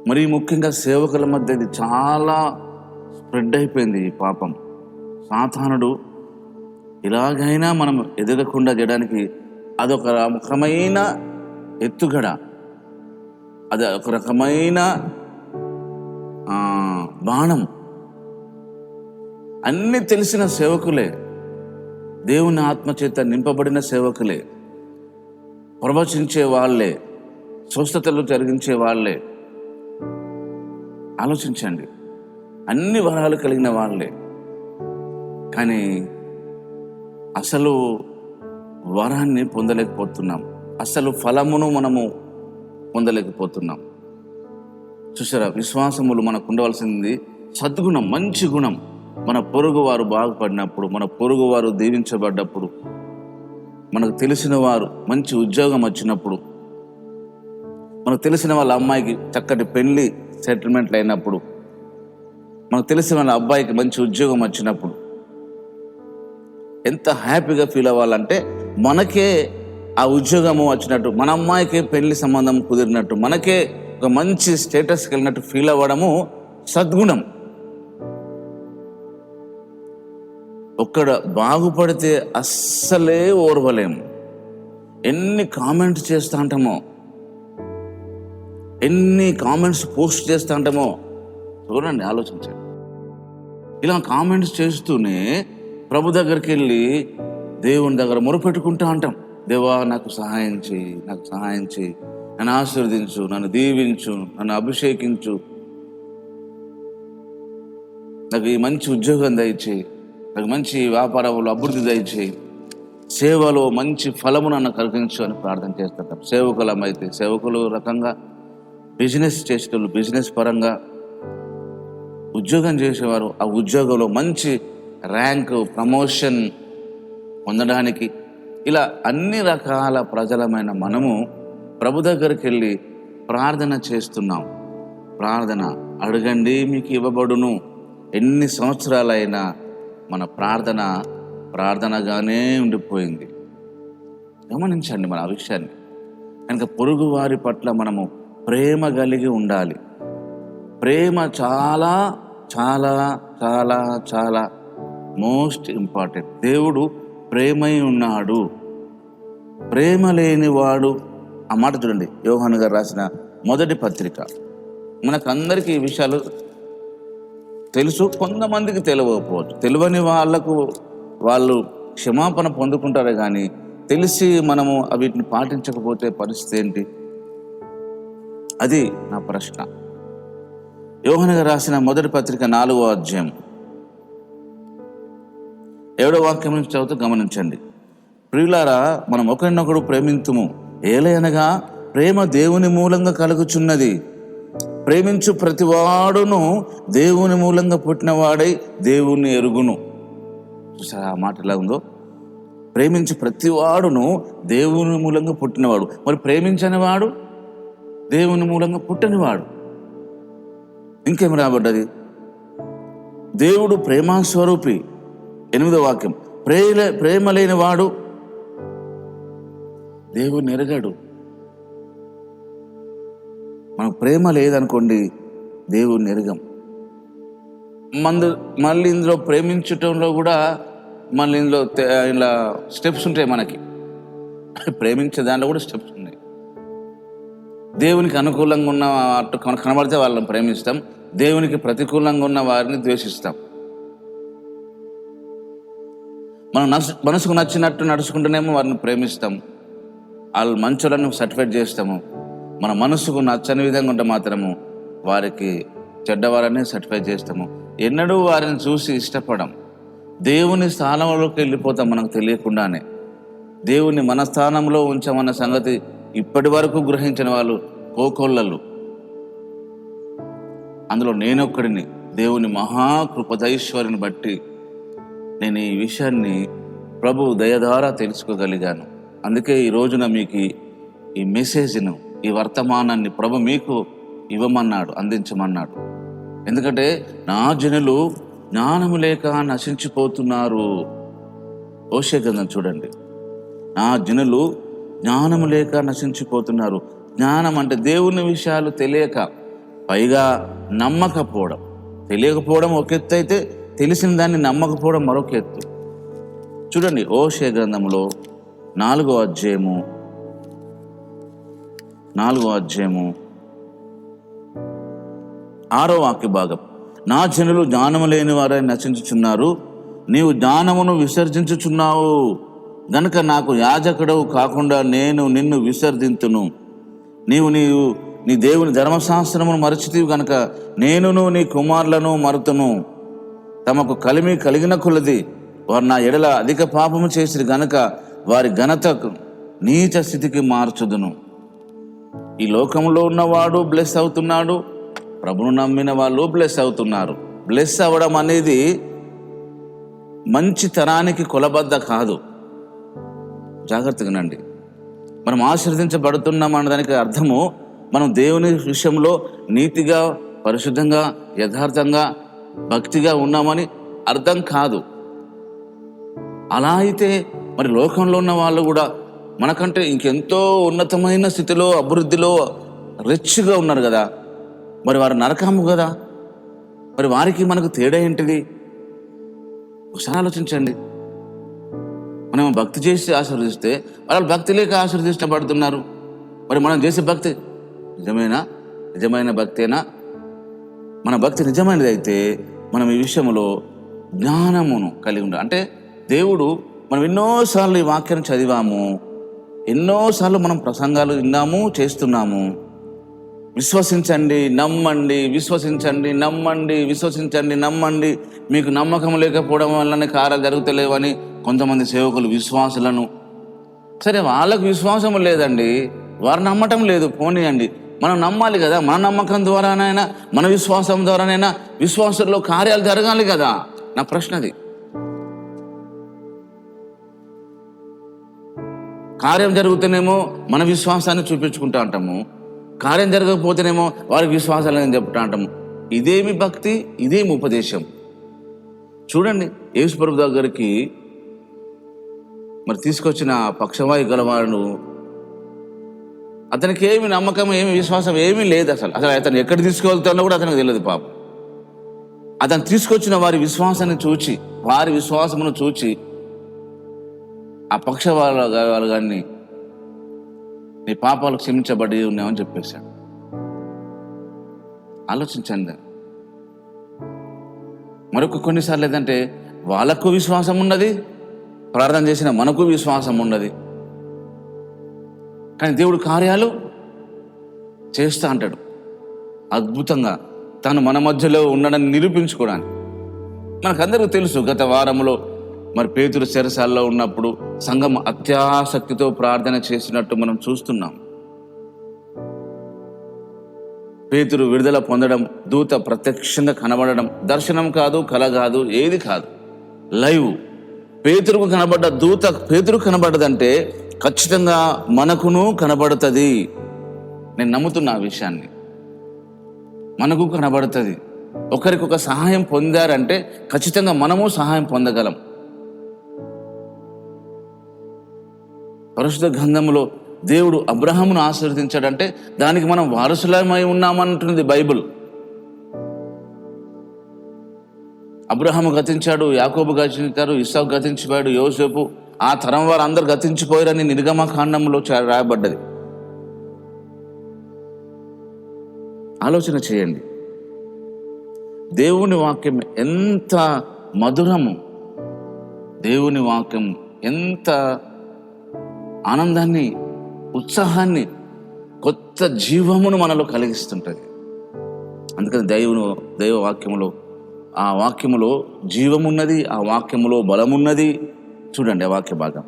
మరి ముఖ్యంగా సేవకుల మధ్య ఇది చాలా స్ప్రెడ్ అయిపోయింది ఈ పాపం. సాతానుడు ఇలాగైనా మనం ఎదగకుండా చేయడానికి అదొక రకమైన ఎత్తుగడ, అది ఒక రకమైన బాణం. అన్నీ తెలిసిన సేవకులే, దేవుని ఆత్మచేత నింపబడిన సేవకులే, ప్రవచించే వాళ్ళే, స్వస్థతలు జరిగించే వాళ్ళే. ఆలోచించండి, అన్ని వరాలు కలిగిన వాళ్ళే. కానీ అసలు వరాన్ని పొందలేకపోతున్నాం, అసలు ఫలమును మనము పొందలేకపోతున్నాం. చూసారా, విశ్వాసములు మనకు ఉండవలసింది సద్గుణం, మంచి గుణం. మన పొరుగు వారు బాగుపడినప్పుడు, మన పొరుగు వారు దీవించబడ్డప్పుడు, మనకు తెలిసిన వారు మంచి ఉద్యోగం వచ్చినప్పుడు, మనకు తెలిసిన వాళ్ళ అమ్మాయికి చక్కటి పెళ్లి సెటిల్మెంట్లు అయినప్పుడు, మనకు తెలిసిన వాళ్ళ అబ్బాయికి మంచి ఉద్యోగం వచ్చినప్పుడు ఎంత హ్యాపీగా ఫీల్ అవ్వాలంటే, మనకే ఆ ఉద్యోగము వచ్చినట్టు, మన అమ్మాయికే పెళ్లి సంబంధం కుదిరినట్టు, మనకే ఒక మంచి స్టేటస్కి వెళ్ళినట్టు ఫీల్ అవ్వడము సద్గుణం. ఒక్కడ బాగుపడితే అస్సలే ఓర్వలేము. ఎన్ని కామెంట్స్ చేస్తూ ఉంటామో, ఎన్ని కామెంట్స్ పోస్ట్ చేస్తూ ఉంటామో చూడండి, ఆలోచించండి. ఇలా కామెంట్స్ చేస్తూనే ప్రభు దగ్గరికి వెళ్ళి దేవుని దగ్గర మొరపెట్టుకుంటూ ఉంటాం. దేవా, నాకు సహాయం చేయి, నాకు సహాయం చేయి, నన్ను ఆశీర్వదించు, నన్ను దీవించు, నన్ను అభిషేకించు, నాకు ఈ మంచి ఉద్యోగం దయచేయి, నాకు మంచి వ్యాపారంలో అభివృద్ధి దయచేయి, సేవలో మంచి ఫలము నన్ను కలిగించు అని ప్రార్థన చేస్తుంటాం. సేవకులమైతే సేవకులు రకంగా, బిజినెస్ చేసేటోళ్ళు బిజినెస్ పరంగా, ఉద్యోగం చేసేవారు ఆ ఉద్యోగంలో మంచి ర్యాంకు, ప్రమోషన్ పొందడానికి, ఇలా అన్ని రకాల ప్రజలమైన మనము ప్రభు దగ్గరికి వెళ్ళి ప్రార్థన చేస్తున్నాం. ప్రార్థన అడగండి మీకు ఇవ్వబడును. ఎన్ని సంవత్సరాలైనా మన ప్రార్థనగానే ఉండిపోయింది. గమనించండి మన ఆ విషయాన్ని. కనుక పొరుగు వారి పట్ల మనము ప్రేమ కలిగి ఉండాలి. ప్రేమ చాలా చాలా చాలా చాలా మోస్ట్ ఇంపార్టెంట్. దేవుడు ప్రేమై ఉన్నాడు, ప్రేమ లేనివాడు. ఆ మాట చూడండి, యోహాను గారు రాసిన మొదటి పత్రిక. మనకందరికీ ఈ విషయాలు తెలుసు, కొంతమందికి తెలియకపోవచ్చు. తెలియని వాళ్ళకు వాళ్ళు క్షమాపణ పొందుకుంటారే కానీ తెలిసి మనము వీటిని పాటించకపోతే పరిస్థితి ఏంటి? అది నా ప్రశ్న. యోహాను గారు రాసిన మొదటి పత్రిక 4వ అధ్యాయం 7వ వాక్యం నుంచి చదువుతూ గమనించండి. ప్రియులారా, మనం ఒకరినొకడు ప్రేమింతుము, ఏలయనగా ప్రేమ దేవుని మూలంగా కలుగుచున్నది. ప్రేమించు ప్రతివాడును దేవుని మూలంగా పుట్టినవాడై దేవుణ్ణి ఎరుగును. చూసారా ఆ మాట ఎలా ఉందో? ప్రేమించి ప్రతివాడును దేవుని మూలంగా పుట్టినవాడు. మరి ప్రేమించని వాడు దేవుని మూలంగా పుట్టనివాడు. ఇంకేం రాబడ్డది? దేవుడు ప్రేమస్వరూపి. 8వ వాక్యం, ప్రేమ లేని వాడు దేవుని ఎరగడు. మనకు ప్రేమ లేదనుకోండి, దేవుని ఎరగం. మళ్ళీ ఇందులో ప్రేమించటంలో కూడా మళ్ళీ ఇందులో ఇలా స్టెప్స్ ఉంటాయి. మనకి ప్రేమించే దాంట్లో కూడా స్టెప్స్ ఉన్నాయి. దేవునికి అనుకూలంగా ఉన్న అటు కనబడితే వాళ్ళని ప్రేమిస్తాం, దేవునికి ప్రతికూలంగా ఉన్న వారిని ద్వేషిస్తాం. మనం మనసుకు నచ్చినట్టు నడుచుకుంటేనేమో వారిని ప్రేమిస్తాం, వాళ్ళు మంచులను సర్టిఫైడ్ చేస్తాము. మన మనసుకు నచ్చని విధంగా ఉంటే మాత్రము వారికి చెడ్డవారని సర్టిఫై చేస్తాము. ఎన్నడూ వారిని చూసి ఇష్టపడం. దేవుని స్థానంలోకి వెళ్ళిపోతాం మనకు తెలియకుండానే. దేవుని మన స్థానంలో ఉంచామన్న సంగతి ఇప్పటి వరకు గ్రహించిన వాళ్ళు కోకొల్లలు. అందులో నేనొక్కడిని. దేవుని మహాకృపదైశ్వర్యని బట్టి నేను ఈ విషయాన్ని ప్రభు దయ ద్వారా తెలుసుకోగలిగాను. అందుకే ఈ రోజున మీకు ఈ మెసేజ్ను, ఈ వర్తమానాన్ని ప్రభు మీకు ఇవ్వమన్నాడు, అందించమన్నాడు. ఎందుకంటే నా జనులు జ్ఞానము లేక నశించిపోతున్నారు. హోషేయ గ్రంథం చూడండి. నా జనులు జ్ఞానము లేక నశించిపోతున్నారు. జ్ఞానం అంటే దేవుని విషయాలు తెలియక, పైగా నమ్మకపోవడం. తెలియకపోవడం ఒక ఎత్తు అయితే, తెలిసిన దాన్ని నమ్మకపోవడం మరొక ఎత్తు. చూడండి హోషేయ గ్రంథంలో 4వ అధ్యాయము 6వ వాక్య భాగం. నా జనులు జ్ఞానము లేని వారై నశించుచున్నారు, నీవు జ్ఞానమును విసర్జించుచున్నావు గనుక నాకు యాజకుడవు కాకుండా నేను నిన్ను విసర్జింతును. నీవు నీ దేవుని ధర్మశాస్త్రమును మరచితివి గనుక నేనును నీ కుమారులను మరుతును. తమకు కలిమి కలిగిన కొలది వారు నా ఎడల అధిక పాపము చేసిరి గనుక వారి ఘనత నీచ స్థితికి మార్చుదును. ఈ లోకంలో ఉన్నవాడు బ్లెస్ అవుతున్నాడు, ప్రభును నమ్మిన వాళ్ళు బ్లెస్ అవుతున్నారు. బ్లెస్ అవ్వడం అనేది మంచి తరానికి కొలబద్ద కాదు. జాగ్రత్తగానండి. మనం ఆశీర్వదించబడుతున్నాం అన్నదానికి అర్థము మనం దేవుని విషయంలో నీతిగా, పరిశుద్ధంగా, యథార్థంగా, భక్తిగా ఉన్నామని అర్థం కాదు. అలా అయితే మరి లోకంలో ఉన్న వాళ్ళు కూడా మనకంటే ఇంకెంతో ఉన్నతమైన స్థితిలో, అభివృద్ధిలో రిచ్గా ఉన్నారు కదా, మరి వారు నరకము కదా. మరి వారికి మనకు తేడా ఏంటిది? ఒకసారి ఆలోచించండి. మనం భక్తి చేసి ఆశీర్వదిస్తే వాళ్ళు భక్తి లేక ఆశీర్వదించబడుతున్నారు. మరి మనం చేసే భక్తి నిజమైన భక్తేనా? మన భక్తి నిజమైనది అయితే మనం ఈ విషయంలో జ్ఞానమును కలిగి ఉండాలి. అంటే దేవుడు, మనం ఎన్నోసార్లు ఈ వాక్యాన్ని చదివాము, ఎన్నోసార్లు మనం ప్రసంగాలు విన్నాము, చేస్తున్నాము. విశ్వసించండి, నమ్మండి, విశ్వసించండి, నమ్మండి, విశ్వసించండి, నమ్మండి. మీకు నమ్మకం లేకపోవడం వల్లనే కార్యాలు జరుగుతలేవని కొంతమంది సేవకులు, విశ్వాసులను, సరే వాళ్ళకు విశ్వాసం లేదండి, వారు నమ్మటం లేదు, పోనీయండి. మనం నమ్మాలి కదా. మన నమ్మకం ద్వారానైనా, మన విశ్వాసం ద్వారానైనా విశ్వాసంలో కార్యాలు జరగాలి కదా. నా ప్రశ్న అది. కార్యం జరుగుతూనేమో మన విశ్వాసాన్ని చూపించుకుంటా అంటాము, కార్యం జరగకపోతేనేమో వారికి విశ్వాసాలని చెప్తా అంటాము. ఇదేమి భక్తి, ఇదేమి ఉపదేశం? చూడండి, యేసు ప్రభు దగ్గరికి మరి తీసుకొచ్చిన పక్షవాయు గలవాడు, అతనికి ఏమి నమ్మకం, ఏమి విశ్వాసం ఏమీ లేదు. అసలు అతను ఎక్కడ తీసుకువెళ్తానో కూడా అతనికి తెలియదు పాపం. అతను తీసుకొచ్చిన వారి విశ్వాసాన్ని చూచి, వారి విశ్వాసమును చూచి ఆ పక్షవాళ్ళు గారిని నీ పాపాలు క్షమించబడి ఉన్నామని చెప్పేశాడు. ఆలోచించండి. మరొక కొన్నిసార్లు ఏదంటే వాళ్ళకు విశ్వాసం ఉన్నది, ప్రార్థన చేసిన మనకు విశ్వాసం ఉన్నది, కానీ దేవుడు కార్యాలు చేస్తూ అంటాడు అద్భుతంగా. తను మన మధ్యలో ఉన్నాడని నిరూపించుకోవడానికి. మనకందరికీ తెలుసు, గత వారంలో మరి పేతురు చెరసాల్లో ఉన్నప్పుడు సంఘం అత్యాసక్తితో ప్రార్థన చేసినట్టు మనం చూస్తున్నాం. పేతురు విడుదల పొందడం, దూత ప్రత్యక్షంగా కనబడడం, దర్శనం కాదు, కల కాదు, ఏది కాదు, లైవ్. పేతురుకు కనబడ్డ దూత పేతురుకు కనబడ్డదంటే ఖచ్చితంగా మనకును కనబడుతుంది. నేను నమ్ముతున్నా ఆ విషయాన్ని. మనకు కనబడుతుంది. ఒకరికొక సహాయం పొందారంటే ఖచ్చితంగా మనము సహాయం పొందగలం. పరిశుద్ధ గ్రంథంలో దేవుడు అబ్రహామును ఆశీర్వదించాడంటే దానికి మనం వారసులమై ఉన్నామంటుంది బైబిల్. అబ్రహాము గతించాడు, యాకోబు గతించారు, ఇస్సాకు గతించిపోయాడు, యోసేపు, ఆ తరం వారు అందరు గతించిపోయారని నిర్గమకాండంలో రాయబడ్డది. ఆలోచన చేయండి. దేవుని వాక్యం ఎంత మధురము, దేవుని వాక్యం ఎంత ఆనందాన్ని, ఉత్సాహాన్ని, కొత్త జీవమును మనలో కలిగిస్తుంటుంది. అందుకని దైవ వాక్యములో, ఆ వాక్యములో జీవమున్నది, ఆ వాక్యములో బలమున్నది. చూడండి ఆ వాక్య భాగం,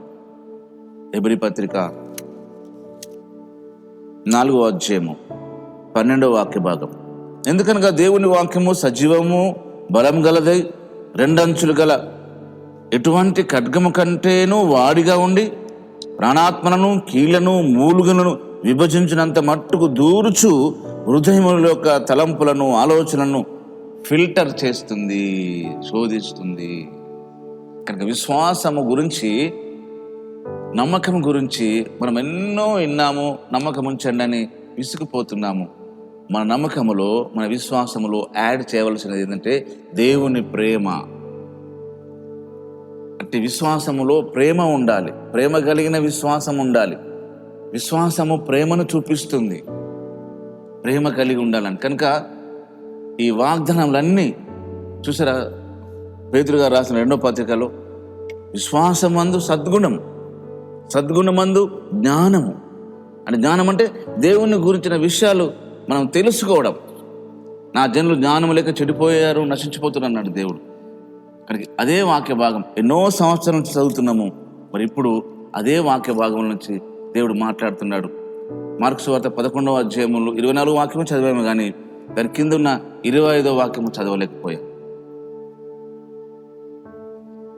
హెబ్రీ పత్రిక 4వ అధ్యాయము 12వ వాక్య భాగం. ఎందుకనగా దేవుని వాక్యము సజీవము, బలం గలదై, రెండంచులు గల ఎటువంటి ఖడ్గము కంటేనూ వాడిగా ఉండి ప్రాణాత్మలను, కీళ్లను, మూలుగులను విభజించినంత మట్టుకు దూరుచు హృదయముల యొక్క తలంపులను, ఆలోచనలను ఫిల్టర్ చేస్తుంది, శోధిస్తుంది. కనుక విశ్వాసము గురించి, నమ్మకం గురించి మనం ఎన్నో విన్నాము. నమ్మకం ఉంచండి అని విసుగుపోతున్నాము. మన నమ్మకములో, మన విశ్వాసములో యాడ్ చేయవలసినది ఏంటంటే దేవుని ప్రేమ. అట్టి విశ్వాసములో ప్రేమ ఉండాలి. ప్రేమ కలిగిన విశ్వాసం ఉండాలి. విశ్వాసము ప్రేమను చూపిస్తుంది. ప్రేమ కలిగి ఉండాలని కనుక ఈ వాగ్దానములన్నీ చూసారా, పేతురు గారు రాసిన 2వ పత్రికలో విశ్వాసమందు సద్గుణం, సద్గుణమందు జ్ఞానము. అంటే జ్ఞానం అంటే దేవుని గురించిన విషయాలు మనం తెలుసుకోవడం. నా జనులు జ్ఞానము లేక చెడిపోయారు, నశించిపోతున్నారు అన్నాడు దేవుడు. కానీ అదే వాక్య భాగం ఎన్నో సంవత్సరాల నుంచి చదువుతున్నాము. మరి ఇప్పుడు అదే వాక్య భాగం నుంచి దేవుడు మాట్లాడుతున్నాడు. మార్కు సువార్త 11వ అధ్యాయంలో 24 వాక్యము చదివాము, కానీ దాని కింద ఉన్న 25వ వాక్యము చదవలేకపోయాం.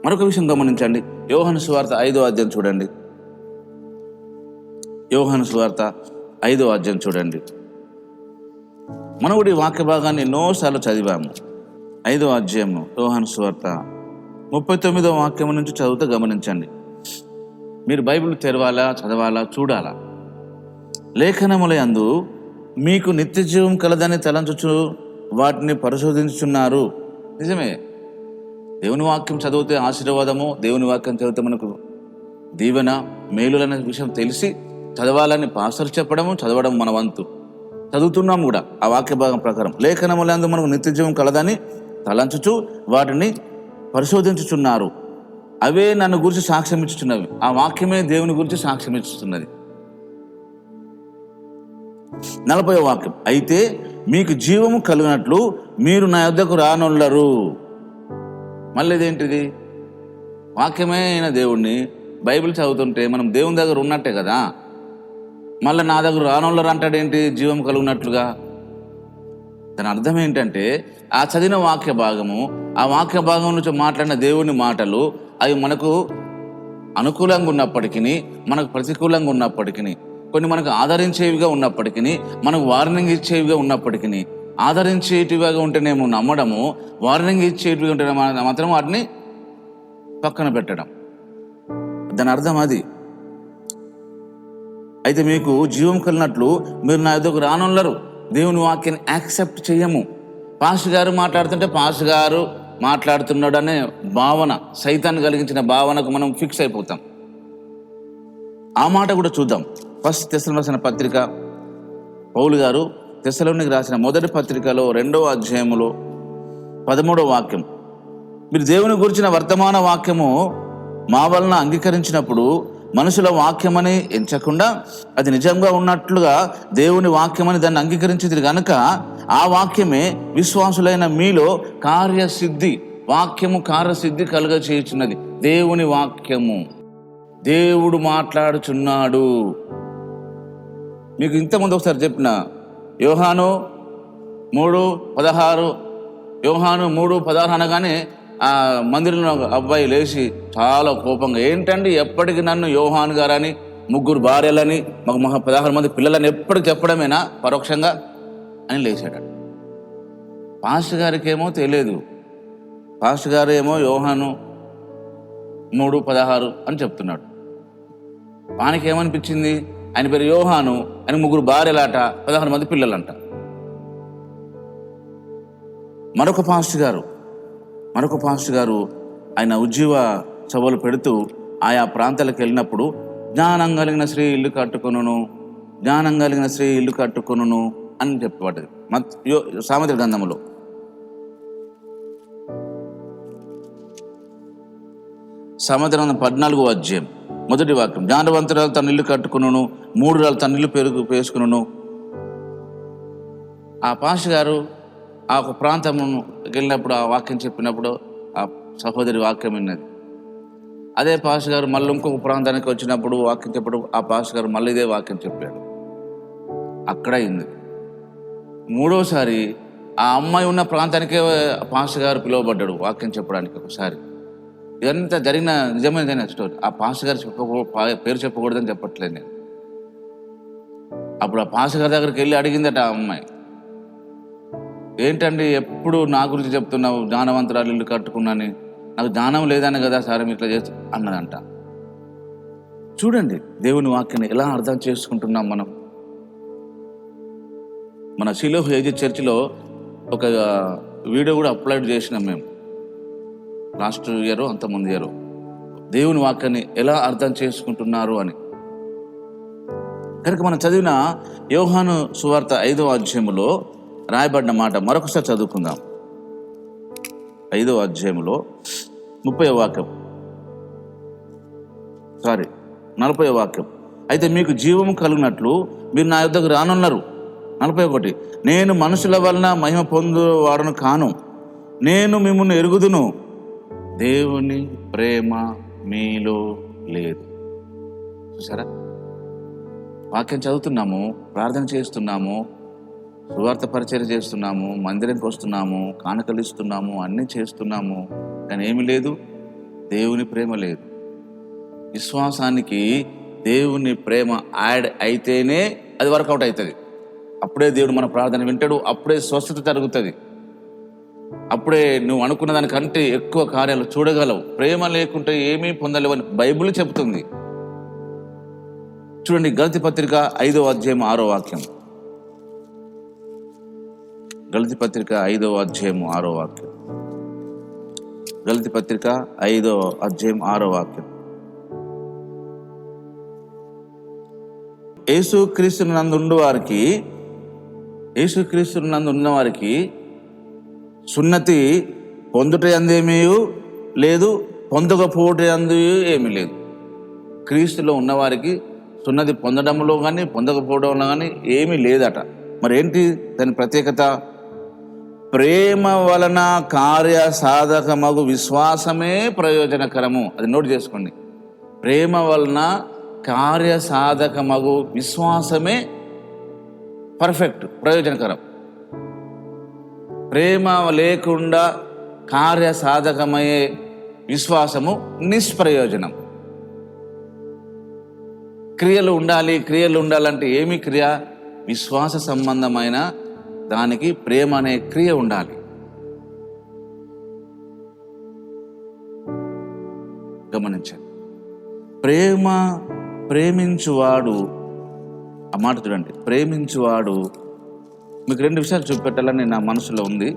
మరొక విషయం గమనించండి. యోహాను సువార్త 5వ అధ్యాయం చూడండి. యోహాను సువార్త 5వ అధ్యాయం చూడండి. మనం కూడా ఈ వాక్య భాగాన్ని ఎన్నోసార్లు చదివాము. 5వ అధ్యాయము యోహాను సువార్త 39వ వాక్యం నుంచి చదువుతూ గమనించండి. మీరు బైబిల్ తెరవాలా, చదవాలా, చూడాలా. లేఖనముల యందు మీకు నిత్య జీవం కలదని తలంచుచు వాటిని పరిశోధించుచున్నారు. నిజమే, దేవుని వాక్యం చదివితే ఆశీర్వాదము, దేవుని వాక్యం చదివితే మనకు దీవెన, మేలులనే విషయం తెలిసి చదవాలని పాస్టర్ చెప్పడము, చదవడం మన వంతు. చదువుతున్నాము కూడా ఆ వాక్య భాగం ప్రకారం. లేఖనములందు మనకు నిత్య జీవం కలదని తలంచుచు వాటిని పరిశోధించుచున్నారు. అవే నన్ను గురించి సాక్ష్యం ఇచ్చుచున్నవి. ఆ వాక్యమే దేవుని గురించి సాక్ష్యం ఇచ్చుతున్నది. 40వ వాక్యం, అయితే మీకు జీవము కలిగినట్లు మీరు నా యొద్దకు రానొల్లరు. మళ్ళీ ఇదేంటిది? వాక్యమే అయిన దేవుణ్ణి బైబిల్ చదువుతుంటే మనం దేవుని దగ్గర ఉన్నట్టే కదా. మళ్ళీ నా దగ్గర రానోళ్ళరు అంటాడేంటి? జీవం కలుగునట్లుగా. దాని అర్థం ఏంటంటే ఆ చదివిన వాక్య భాగము, ఆ వాక్య భాగం నుంచి మాట్లాడిన దేవుని మాటలు అవి మనకు అనుకూలంగా ఉన్నప్పటికీ, మనకు ప్రతికూలంగా ఉన్నప్పటికీ, కొన్ని మనకు ఆదరించేవిగా ఉన్నప్పటికీ, మనకు వార్నింగ్ ఇచ్చేవిగా ఉన్నప్పటికీ, ఆదరించేటివిగా ఉంటేనేమో నమ్మడము, వార్నింగ్ ఇచ్చేటివిగా ఉంటే మాత్రం వాటిని పక్కన పెట్టడం. దాని అర్థం అది. అయితే మీకు జీవం కలిగినట్లు మీరు నా యొద్దకు రానొల్లరు. దేవుని వాక్యాన్ని యాక్సెప్ట్ చేయము. పాస్టర్ గారు మాట్లాడుతుంటే పాస్టర్ గారు మాట్లాడుతున్నాడు అనే భావన, సైతాన్ని కలిగించిన భావనకు మనం ఫిక్స్ అయిపోతాం. ఆ మాట కూడా చూద్దాం. ఫస్ట్ తెస్సలోనికి రాసిన పత్రిక, పౌలు గారు తెస్సలోనికి రాసిన మొదటి పత్రికలో 2వ అధ్యాయములో 13వ వాక్యం, మీరు దేవుని గురించిన వర్తమాన వాక్యము మా వలన అంగీకరించినప్పుడు మనుషుల వాక్యమని ఎంచకుండా అది నిజంగా ఉన్నట్లుగా దేవుని వాక్యమని దాన్ని అంగీకరించింది కనుక ఆ వాక్యమే విశ్వాసులైన మీలో కార్యసిద్ధి, వాక్యము కార్యసిద్ధి కలుగ చేయుచున్నది. దేవుని వాక్యము, దేవుడు మాట్లాడుచున్నాడు. మీకు ఇంతకుముందు ఒకసారి చెప్పిన యోహాను 3:16 అనగానే ఆ మందిరంలో ఒక అబ్బాయి లేచి చాలా కోపంగా, ఏంటండి ఎప్పటికి నన్ను యోహాన్ గారని, 3 భార్యలని, మాకు 16 మంది పిల్లలని ఎప్పటికి చెప్పడమేనా పరోక్షంగా అని లేచాడు. పాస్టర్ గారికి ఏమో తెలియదు. పాస్టర్ గారు ఏమో యోహాను 3:16 అని చెప్తున్నాడు. వానికి ఏమనిపించింది, ఆయన పేరు యోహాను, ఆయన 3 భార్యలాట, 16 మంది పిల్లలంట. మరొక పాస్టర్ గారు ఆయన ఉజ్జీవ సభలు పెడుతూ ఆయా ప్రాంతాలకు వెళ్ళినప్పుడు, జ్ఞానం కలిగిన స్త్రీ ఇల్లు కట్టుకొనును అని చెప్పబడ్డది సామెతల గ్రంథములో. సామెతల గ్రంథం 14వ అధ్యాయం 1వ వాక్యం, జ్ఞానవంతురాలు తన ఇల్లు కట్టుకును, 3 రాళ్ళు తన ఇల్లు పేసుకును. ఆ పాస్టర్ గారు ఆ ఒక ప్రాంతం వెళ్ళినప్పుడు ఆ వాక్యం చెప్పినప్పుడు ఆ సహోదరి వాక్యం విన్నది. అదే పాస్టర్ గారు మళ్ళీ ఇంకొక ప్రాంతానికి వచ్చినప్పుడు వాక్యం చెప్పడం, ఆ పాస్టర్ గారు మళ్ళీ ఇదే వాక్యం చెప్పాడు. అక్కడ అయింది. 3వసారి ఆ అమ్మాయి ఉన్న ప్రాంతానికే పాస్టర్ గారు పిలువబడ్డాడు వాక్యం చెప్పడానికి. ఒకసారి ఇదంతా జరిగిన నిజమైన స్టోరీ. ఆ పాస్టర్ గారు పేరు చెప్పకూడదని చెప్పట్లేదు నేను. అప్పుడు ఆ పాస్టర్ గారి దగ్గరికి వెళ్ళి అడిగిందట ఆ అమ్మాయి, ఏంటండి ఎప్పుడు నా గురించి చెప్తున్నావు, జ్ఞానవంతురాలు ఇల్లు కట్టుకున్నాను, నాకు జ్ఞానం లేదని కదా సార్ ఇట్లా చేసి అన్నదంట. చూడండి దేవుని వాక్యాన్ని ఎలా అర్థం చేసుకుంటున్నాం మనం. మన షిలోహ్ ఏజీ చర్చిలో ఒక వీడియో కూడా అప్లోడ్ చేసినాం మేము లాస్ట్ ఇయర్, అంతకుముందు ఇయర్. దేవుని వాక్యాన్ని ఎలా అర్థం చేసుకుంటున్నారు అని. కనుక మనం చదివిన యోహాను సువార్త 5వ అధ్యాయములో రాయబడిన మాట మరొకసారి చదువుకుందాం. 5వ అధ్యాయంలో 30వ వాక్యం, 40వ వాక్యం. అయితే మీకు జీవము కలుగునట్లు మీరు నా యొద్దకు రానున్నారు. 41, నేను మనుషుల వలన మహిమ పొందువాడను కాను, నేను మిమ్మల్ని ఎరుగుదును, దేవుని ప్రేమ మీలో లేదు. చూసారా, వాక్యం చదువుతున్నాము, ప్రార్థన చేస్తున్నాము, సువార్త పరిచర్య చేస్తున్నాము, మందిరంకి వస్తున్నాము, కానుకలు ఇస్తున్నాము, అన్నీ చేస్తున్నాము, కానీ ఏమి లేదు, దేవుని ప్రేమ లేదు. విశ్వాసానికి దేవుని ప్రేమ యాడ్ అయితేనే అది వర్కౌట్ అవుతుంది. అప్పుడే దేవుడు మన ప్రార్థన వింటాడు, అప్పుడే స్వస్థత జరుగుతుంది, అప్పుడే నువ్వు అనుకున్న దానికంటే ఎక్కువ కార్యాలు చూడగలవు. ప్రేమ లేకుంటే ఏమీ పొందలేవని బైబిల్ చెబుతుంది. చూడండి, గలతీ పత్రిక 5వ అధ్యాయం 6వ వాక్యం. గలతీ పత్రిక 5వ అధ్యాయం 6వ వాక్యం. గలతీ పత్రిక 5వ అధ్యాయం 6వ వాక్యం. యేసుక్రీస్తు నందు ఉన్న వారికి సున్నతి పొందుట యందేమీ లేదు, పొందకపోవట యందు ఏమీ లేదు. క్రీస్తులో ఉన్నవారికి సున్నతి పొందడంలో కానీ పొందకపోవడంలో కానీ ఏమీ లేదట. మరి ఏంటి దాని ప్రత్యేకత? ప్రేమ వలన కార్య సాధకమగు విశ్వాసమే ప్రయోజనకరము. అది నోట్ చేసుకోండి. ప్రేమ వలన కార్య సాధకమగు విశ్వాసమే పర్ఫెక్ట్, ప్రయోజనకరం. ప్రేమ లేకుండా కార్య సాధకమయ్యే విశ్వాసము నిష్ప్రయోజనం. క్రియలు ఉండాలంటే ఏమి క్రియ? విశ్వాస సంబంధమైన దానికి ప్రేమ అనే క్రియ ఉండాలి. గమనించండి, ప్రేమించువాడు, ఆ మాట చూడండి, ప్రేమించువాడు. మీకు 2 విషయాలు చూపెట్టాలని నా మనసులో ఉంది.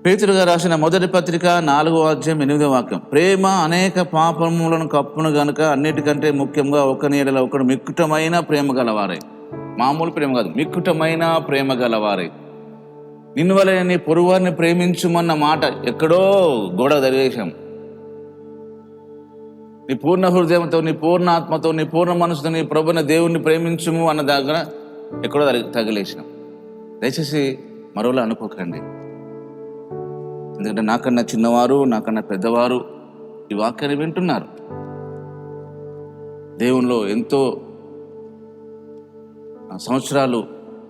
పేతురు గారు రాసిన మొదటి పత్రిక 4వ అధ్యాయం 8వ వాక్యం. ప్రేమ అనేక పాపములను కప్పును గనుక అన్నిటికంటే ముఖ్యంగా ఒకని ఎడల ఒకడు మిక్కుటమైన ప్రేమ గలవారై, మామూలు ప్రేమ కాదు, మిక్కుటమైన ప్రేమ గలవారై, నిన్ను వలె నీ పొరుగువారిని ప్రేమించుమన్న మాట ఎక్కడో గొడవ జరిగేశాం. నీ పూర్ణ హృదయంతో, నీ పూర్ణ ఆత్మతో, నీ పూర్ణ మనసుతో నీ ప్రభుని దేవుణ్ణి ప్రేమించుము అన్న దగ్గర ఎక్కడో తగిలేసినాం. దయచేసి మరోలా అనుకోకండి. ఎందుకంటే నాకన్నా చిన్నవారు, నాకన్నా పెద్దవారు ఈ వాక్యాన్ని వింటున్నారు. దేవునిలో ఎంతో సంవత్సరాలు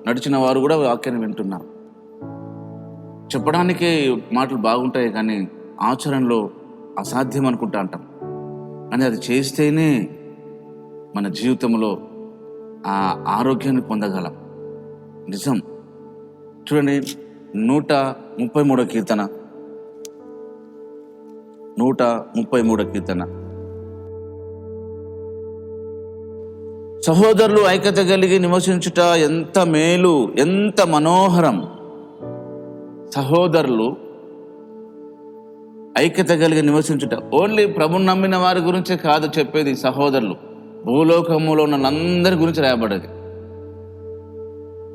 నడిచిన వారు కూడా వాక్యాన్ని వింటున్నారు. చెప్పడానికే మాటలు బాగుంటాయి కానీ ఆచరణలో అసాధ్యం అనుకుంటా అంటాం. కానీ అది చేస్తేనే మన జీవితంలో ఆ ఆరోగ్యాన్ని పొందగలం. నిజం. చూడండి 133 కీర్తన, 133 కీర్తన. సహోదరులు ఐక్యత కలిగి నివసించుట ఎంత మేలు, ఎంత మనోహరం. సహోదరులు ఐక్యత కలిగి నివసించుట. ఓన్లీ ప్రభుని నమ్మిన వారి గురించే కాదు చెప్పేది సహోదరులు, భూలోకములో ఉన్న అందరి గురించి రాయబడ్డది.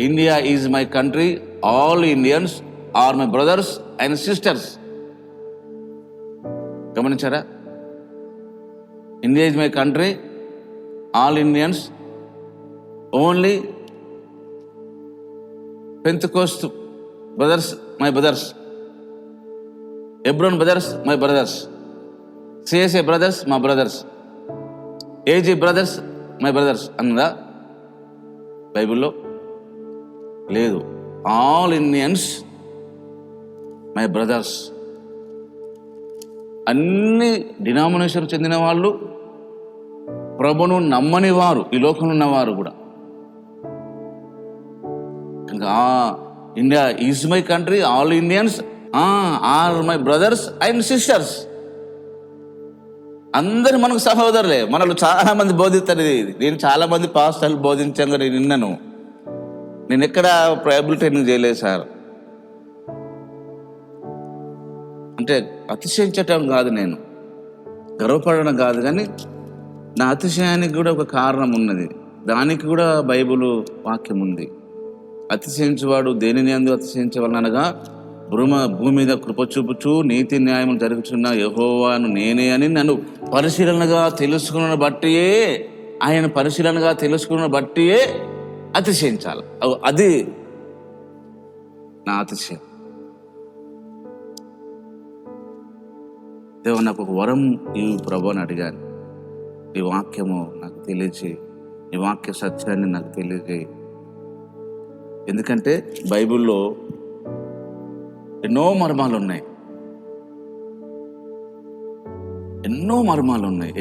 India is my country, all Indians are my brothers and sisters. గమనించారా? India is my country, all Indians, only Pentecost brothers my brothers, Hebron brothers my brothers, CSA brothers మా brothers, AG brothers my brothers అన్నదా బైబిల్లో? లేదు. All Indians my brothers. అన్ని డినామినేషన్ చెందిన వాళ్ళు, ప్రభును నమ్మని వారు, ఈ లోకంలో ఉన్నవారు కూడా. ఇంకా India is my country, all Indians are my brothers and sisters. అందరు మనకు సహోదరులే. మనలో చాలా మంది బోధిస్తారు ఇది. నేను చాలా మంది పాస్టర్లు బోధించంగా నేను విన్నాను. నేను ఎక్కడ బైబిల్ ట్రైనింగ్ చేయలేదు సార్. అంటే అతిశయించటం కాదు, నేను గర్వపడడం కాదు, కానీ నా అతిశయానికి కూడా ఒక కారణం ఉన్నది. దానికి కూడా బైబిల్ వాక్యం ఉంది. అతిశయించువాడు దేనిని అందు అతిశయించవలనగా భూమి మీద కృప చూపుచు నీతి న్యాయం జరుగుతున్న యెహోవాను నేనే అని నన్ను పరిశీలనగా తెలుసుకున్న బట్టియే, ఆయన పరిశీలనగా తెలుసుకున్న బట్టియే అతిశయించాలి. అది నా అతిశయం. దేవుడు నాకు ఒక వరం ఈ ప్రభు అని అడిగాను. ఈ వాక్యము నాకు తెలియజేయి, ఈ వాక్య సత్యాన్ని నాకు తెలియజేయి. ఎందుకంటే బైబిల్లో ఎన్నో మర్మాలు ఉన్నాయి,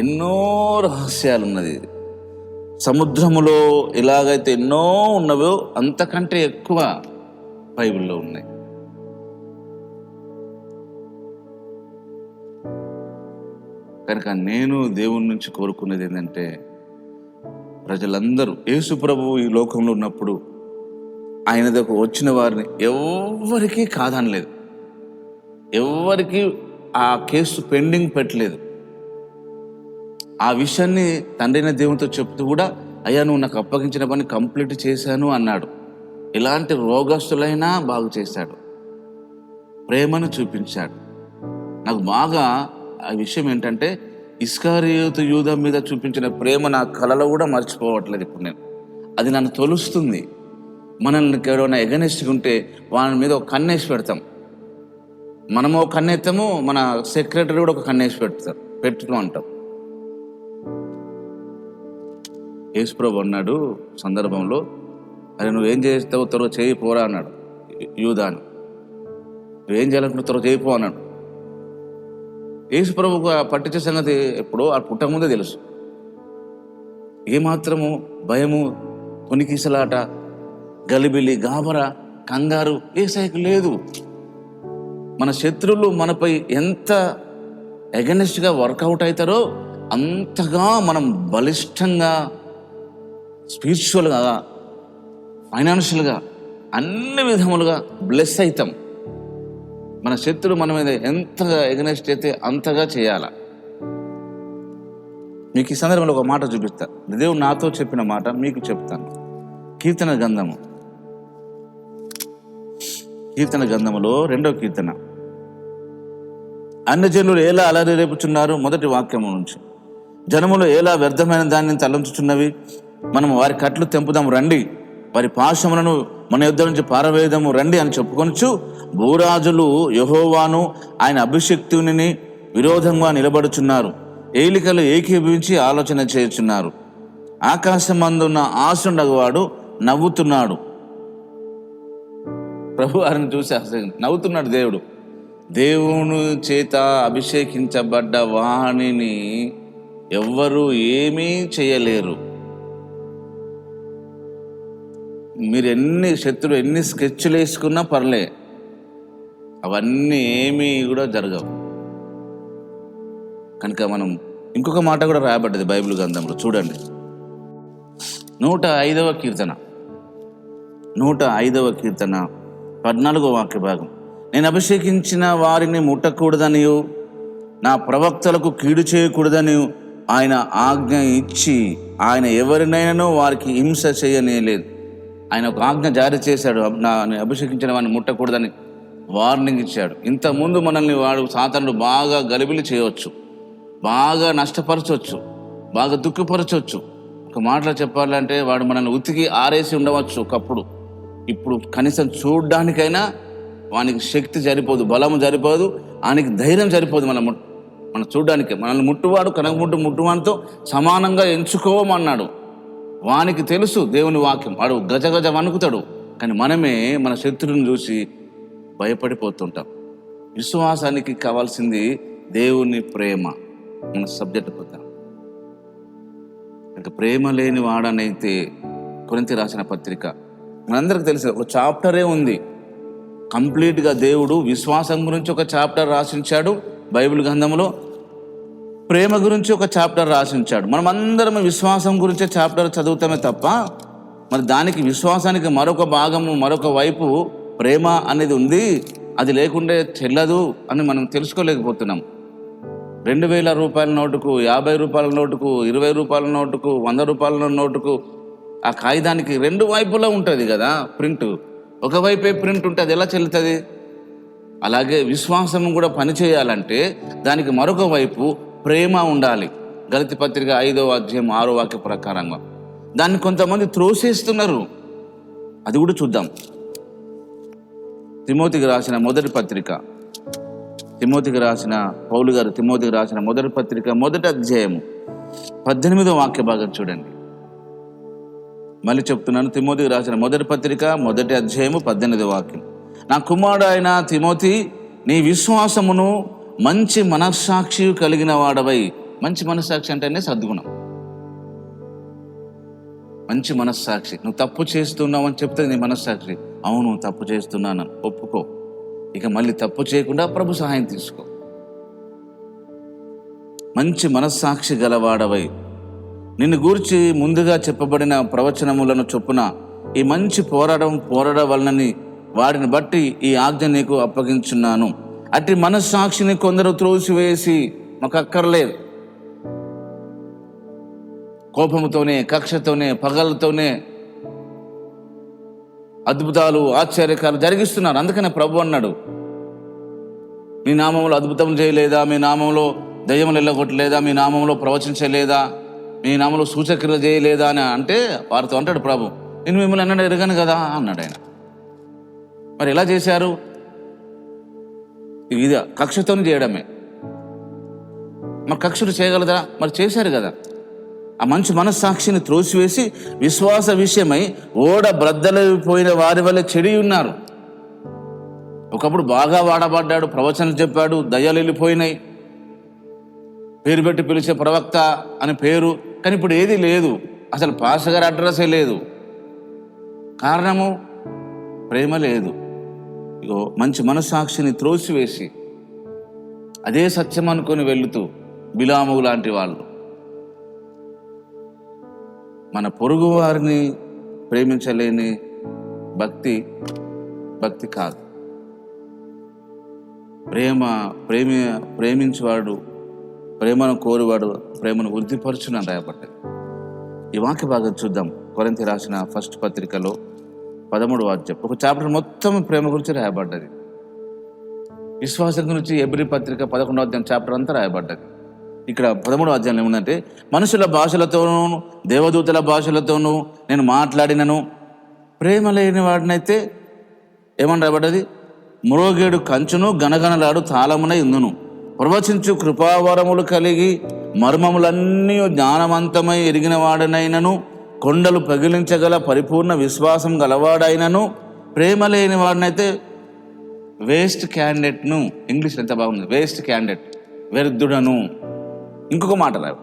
ఎన్నో రహస్యాలు ఉన్నది. సముద్రములో ఎలాగైతే ఎన్నో ఉన్నవో అంతకంటే ఎక్కువ బైబిల్లో ఉన్నాయి. కనుక నేను దేవుని నుంచి కోరుకునేది ఏంటంటే, ప్రజలందరూ యేసు ప్రభువు ఈ లోకంలో ఉన్నప్పుడు ఆయన దగ్గర వచ్చిన వారిని ఎవ్వరికీ కాదనలేదు, ఎవ్వరికి ఆ కేసు పెండింగ్ పెట్టలేదు. ఆ విషయాన్ని తండ్రైన దేవునితో చెప్తూ కూడా, అయ్యా నువ్వు నాకు అప్పగించిన పని కంప్లీట్ చేశాను అన్నాడు. ఎలాంటి రోగస్తులైనా బాగు చేశాడు, ప్రేమను చూపించాడు. నాకు బాగా ఆ విషయం ఏంటంటే, ఇస్కరియోతు యూదా మీద చూపించిన ప్రేమ నా కలలో కూడా మర్చిపోవట్లేదు ఇప్పుడు నేను. అది నన్ను తొలుస్తుంది. మనల్ని ఎవరైనా ఎగనెస్ట్గా ఉంటే వాళ్ళ మీద ఒక కన్నేసి పెడతాం. మనము ఒక కన్నెత్తాము, మన సెక్రటరీ కూడా ఒక కన్నేసి పెడుతూ అంటాం. యేసుప్రభు అన్నాడు సందర్భంలో, అరే నువ్వేం చేస్తావు త్వరగా చేయి పోరా అన్నాడు యూదాను. నువ్వేం చేయాలనుకున్నా త్వరగా చేయిపో అన్నాడు. యేసుప్రభుకు పట్టించే సంగతి ఎప్పుడో ఆ పుట్టక ముందే తెలుసు. ఏమాత్రము భయము, కొనికిసలాట, గలిబిలి, గాబరా, కంగారు యేసయ్యకు లేదు. మన శత్రువులు మనపై ఎంత ఎగనెస్ట్గా వర్కౌట్ అవుతారో అంతగా మనం బలిష్టంగా, స్పిరిచువల్గా, ఫైనాన్షియల్గా, అన్ని విధములుగా బ్లెస్ అవుతాం. మన శత్రువు మన మీద ఎంతగా ఎగనెస్ట్ అయితే అంతగా చేయాల. మీకు ఈ సందర్భంలో ఒక మాట చూపిస్తా. దేవుడు నాతో చెప్పిన మాట మీకు చెప్తాను. కీర్తన గ్రంథములో 2వ కీర్తన. అన్యజనులు ఎలా అలరి రేపుచున్నారు, మొదటి వాక్యము నుంచి. జనములు ఎలా వ్యర్థమైన దాన్ని తలంచుచున్నవి, మనం వారి కట్లు తెంపుదాము రండి, వారి పాశములను మన యుద్ధ నుంచి పారవేయదము రండి అని చెప్పుకొనుచు, భూరాజులు యెహోవాను ఆయన అభిషిక్తుని విరోధంగా నిలబడుచున్నారు. ఏలికలు ఏకీభవించి ఆలోచన చేయుచున్నారు. ఆకాశమందున్న ఆశుండగవాడు నవ్వుతున్నాడు. ప్రభు వారిని చూసి అసలు నవ్వుతున్నాడు దేవుడు. దేవుని చేత అభిషేకించబడ్డ వాణిని ఎవ్వరూ ఏమీ చేయలేరు. మీరు శత్రువు ఎన్ని స్కెచ్లు వేసుకున్నా పర్లే, అవన్నీ ఏమీ కూడా జరగవు. కనుక మనం ఇంకొక మాట కూడా రాయబడ్డది బైబిల్ గ్రంథంలో, చూడండి. 105వ కీర్తన 14వ వాక్య భాగం. నేను అభిషేకించిన వారిని ముట్టకూడదనియు నా ప్రవక్తలకు కీడు చేయకూడదనియు ఆయన ఆజ్ఞ ఇచ్చి ఆయన ఎవరినైనానో వారికి హింస చేయనేలేదు. ఆయన ఒక ఆజ్ఞ జారీ చేశాడు, అభిషేకించిన వారిని ముట్టకూడదని వార్నింగ్ ఇచ్చాడు. ఇంతకుముందు మనల్ని సాతానుడు బాగా గలిబిలి చేయవచ్చు, బాగా నష్టపరచవచ్చు, బాగా దుఃఖపరచవచ్చు. ఒక మాటలో చెప్పాలంటే వాడు మనల్ని ఉతికి ఆరేసి ఉండవచ్చు ఒకప్పుడు. ఇప్పుడు కనీసం చూడ్డానికైనా వానికి శక్తి సరిపోదు, బలము సరిపోదు, ఆయనకి ధైర్యం సరిపోదు. మనం చూడ్డానికి మనల్ని ముట్టువాడు ముట్టువాడితో సమానంగా ఎంచుకోమన్నాడు. వానికి తెలుసు దేవుని వాక్యం, వాడు గజగజ వణుకుతాడు. కానీ మనమే మన శత్రువుని చూసి భయపడిపోతుంటాం. విశ్వాసానికి కావాల్సింది దేవుని ప్రేమ. మన సబ్జెక్ట్ పోతాం. ఇంకా ప్రేమ లేని వాడనైతే కొరింథీ రాసిన పత్రిక మనందరికి తెలిసి ఒక చాప్టరే ఉంది కంప్లీట్గా. దేవుడు విశ్వాసం గురించి ఒక చాప్టర్ రాసించాడు బైబిల్ గ్రంథంలో, ప్రేమ గురించి ఒక చాప్టర్ రాసించాడు. మనం అందరం విశ్వాసం గురించే చాప్టర్ చదువుతామే తప్ప మరి దానికి విశ్వాసానికి మరొక భాగము, మరొక వైపు ప్రేమ అనేది ఉంది, అది లేకుండే చెల్లదు అని మనం తెలుసుకోలేకపోతున్నాం. 2000 రూపాయల నోటుకు, 50 రూపాయల నోటుకు, 20 రూపాయల నోటుకు, 100 రూపాయల నోటుకు ఆ కాగితానికి 2 వైపులా ఉంటుంది కదా ప్రింట్. ఒకవైపే ప్రింట్ ఉంటే అది ఎలా చెల్లుతుంది? అలాగే విశ్వాసం కూడా పనిచేయాలంటే దానికి మరొక వైపు ప్రేమ ఉండాలి. గలతీ పత్రిక 5వ అధ్యాయం 6వ వాక్య ప్రకారంగా దాన్ని కొంతమంది త్రోసేస్తున్నారు. అది కూడా చూద్దాం. తిమోతికి రాసిన మొదటి పత్రిక, పౌలు గారు తిమోతికి రాసిన మొదటి పత్రిక 1వ అధ్యాయము 18వ వాక్య భాగం చూడండి. మళ్ళీ చెప్తున్నాను, తిమోతికి రాసిన మొదటి పత్రిక 1వ అధ్యాయము 18వ వాక్యం. నా కుమారుడు అయిన తిమోతి, నీ విశ్వాసమును మంచి మనస్సాక్షి కలిగిన వాడవై. మంచి మనస్సాక్షి అంటేనే సద్గుణం. మంచి మనస్సాక్షి. నువ్వు తప్పు చేస్తున్నావు అని చెప్తే నీ మనస్సాక్షి అవును తప్పు చేస్తున్నాను ఒప్పుకో, ఇక మళ్ళీ తప్పు చేయకుండా ప్రభు సహాయం తీసుకో. మంచి మనస్సాక్షి గలవాడవై నిన్ను గూర్చి ముందుగా చెప్పబడిన ప్రవచనములను చొప్పున ఈ మంచి పోరాడ వలనని వాటిని బట్టి ఈ ఆజ్ఞ నీకు అప్పగించున్నాను. అట్టి మనస్సాక్షిని కొందరు త్రోసివేసి, మాకు అక్కర్లేదు, కోపముతోనే, కక్షతోనే, పగలతోనే అద్భుతాలు ఆశ్చర్యకాలు జరిగిస్తున్నారు. అందుకనే ప్రభు అన్నాడు, మీ నామంలో అద్భుతం చేయలేదా, మీ నామంలో దయ్యములు వెళ్ళగొట్టలేదా, మీ నామంలో ప్రవచించలేదా, మీ నామంలో సూచక్రియలు చేయలేదా అని అంటే వారితో అంటాడు ప్రభు, నేను మిమ్మల్ని అన్నాడు ఎరగను కదా అన్నాడు ఆయన. మరి ఎలా చేశారు? ఇది కక్షతో చేయడమే. మరి కక్షలు చేయగలదా? మరి చేశారు కదా. ఆ మంచి మనస్సాక్షిని త్రోసివేసి విశ్వాస విషయమై ఓడ బ్రద్దలైపోయిన వారి వల్ల చెడి ఉన్నారు. ఒకప్పుడు బాగా వాడబడ్డాడు, ప్రవచనం చెప్పాడు, దయ్యాలు వెళ్ళిపోయినాయి, పేరు పెట్టి పిలిచే ప్రవక్త అని పేరు, కానీ ఇప్పుడు ఏది లేదు, అసలు పాస్టర్ గారి అడ్రస్సే లేదు. కారణము ప్రేమ లేదు. ఇగో మంచి మనస్సాక్షిని త్రోసివేసి అదే సత్యం అనుకొని వెళుతూ బిలాము లాంటి వాళ్ళు మన పొరుగు వారిని ప్రేమించలేని భక్తి కాదు. ప్రేమించేవాడు, ప్రేమను కోరువాడు ప్రేమను వృద్ధిపరచునని రాయబడ్డది. ఈ వాక్య భాగం చూద్దాం. కొరింథీ రాసిన ఫస్ట్ పత్రికలో 13వ అధ్యాయం ఒక చాప్టర్ మొత్తం ప్రేమ గురించి రాయబడ్డది. విశ్వాసం గురించి ఎబ్రీ పత్రిక 11వ అధ్యాయం చాప్టర్ అంతా రాయబడ్డది. ఇక్కడ 13వ అధ్యాయంలో ఏముందంటే, మనుషుల భాషలతోనూ దేవదూతల భాషలతోనూ నేను మాట్లాడినను ప్రేమ లేని వాడినైతే ఏమని రాయబడ్డది? మ్రోగేడు కంచును గనగనలాడు తాళమున ఇందును ప్రవచించు కృపావరములు కలిగి మర్మములన్నీ జ్ఞానవంతమై ఎరిగిన వాడనైనను కొండలు పగిలించగల పరిపూర్ణ విశ్వాసం గలవాడైనను ప్రేమ లేని వాడినైతే వేస్ట్ క్యాండిడేట్ను, ఇంగ్లీష్లో ఎంత బాగుంది, వేస్ట్ క్యాండిడేట్, వ్యర్థుడను. ఇంకొక మాట రావు,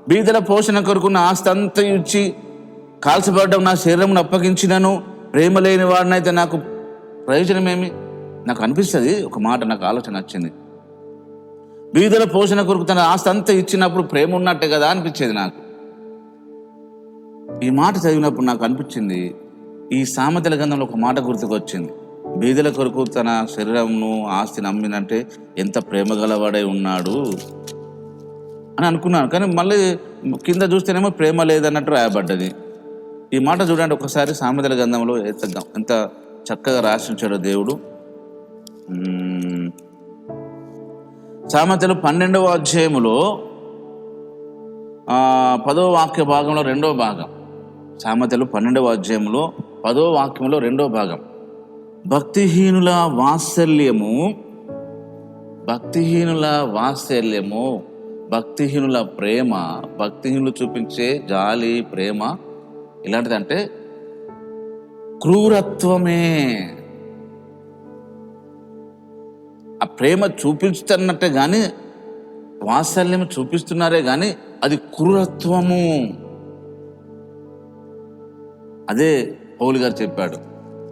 బీదల పోషణ కొరకు నా ఆస్తి అంతా ఇచ్చి కాల్చబడ్డం నా శరీరం అప్పగించినను ప్రేమ లేని వాడినైతే నాకు ప్రయోజనమేమి? నాకు అనిపిస్తుంది ఒక మాట, నాకు ఆలోచన వచ్చింది. బీదల పోషణ కొరకు తన ఆస్తి అంతా ఇచ్చినప్పుడు ప్రేమ ఉన్నట్టే కదా అనిపించేది నాకు. ఈ మాట చదివినప్పుడు నాకు అనిపించింది, ఈ సామెతల గ్రంథంలో ఒక మాట గుర్తుకొచ్చింది. బీదల కొరకు తన శరీరంను ఆస్తిని అమ్మినంటే ఎంత ప్రేమ గలవాడై ఉన్నాడు అని అనుకున్నాను. కానీ మళ్ళీ కింద చూస్తేనేమో ప్రేమ లేదన్నట్టు రాయబడ్డది. ఈ మాట చూడండి ఒకసారి, సామెతల గ్రంథంలో ఎంత చక్కగా రాసించాడో దేవుడు. సామెతలు 12వ అధ్యాయములో 10వ వాక్య భాగంలో 2వ భాగం. సామెతలు 12వ అధ్యాయంలో 10వ వాక్యంలో 2వ భాగం. భక్తిహీనుల వాత్సల్యము, భక్తిహీనుల ప్రేమ, భక్తిహీనులు చూపించే జాలి ప్రేమ ఇలాంటిదంటే క్రూరత్వమే. ఆ ప్రేమ చూపిస్తున్నట్టే కానీ, వాత్సల్యం చూపిస్తున్నారే కానీ అది క్రూరత్వము. అదే పౌలు గారు చెప్పాడు,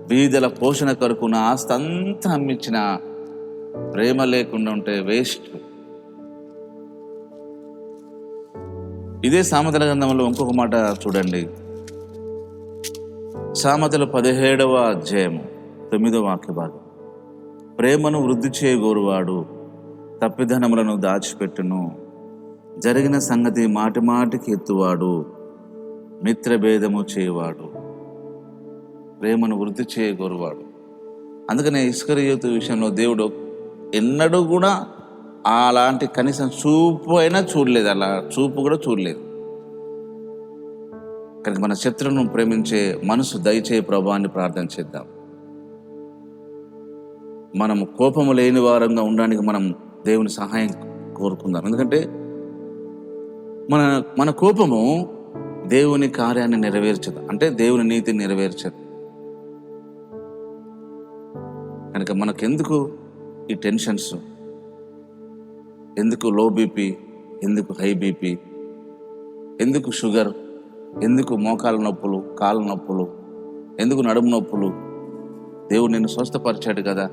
బీదల పోషణ కొరకు నా ఆస్తి అంతా అమ్మించిన ప్రేమ లేకుండా ఉంటే వేస్ట్. ఇదే సామెతల గ్రంథంలో ఇంకొక మాట చూడండి, సామెతలు 17వ అధ్యాయము 9వ వాక్య భాగం. ప్రేమను వృద్ధి చేయగోరువాడు తప్పిదనములను దాచిపెట్టును, జరిగిన సంగతి మాటి మాటికి ఎత్తువాడు మిత్రభేదము చేయవాడు. ప్రేమను వృద్ధి చేయగోరువాడు. అందుకనే ఇస్కరియోతు విషయంలో దేవుడు ఎన్నడూ కూడా అలాంటి కనీసం చూపు అయినా చూడలేదు, అలా చూపు కూడా చూడలేదు. కనుక మన శత్రువును ప్రేమించే మనసు దయచేయ ప్రభా అని ప్రార్థన చేద్దాం. మనము కోపము లేని వారంగా ఉండడానికి మనం దేవుని సహాయం కోరుకుందాం. ఎందుకంటే మన కోపము దేవుని కార్యాన్ని నెరవేర్చదు, అంటే దేవుని నీతిని నెరవేర్చదు. కనుక మనకెందుకు ఈ టెన్షన్స్, ఎందుకు లో బీపీ, ఎందుకు హై బీపీ, ఎందుకు షుగర్, ఎందుకు మోకాల నొప్పులు, కాళ్ళ నొప్పులు, ఎందుకు నడుము నొప్పులు? దేవుడు నిన్ను స్వస్థపరిచాడు కదా,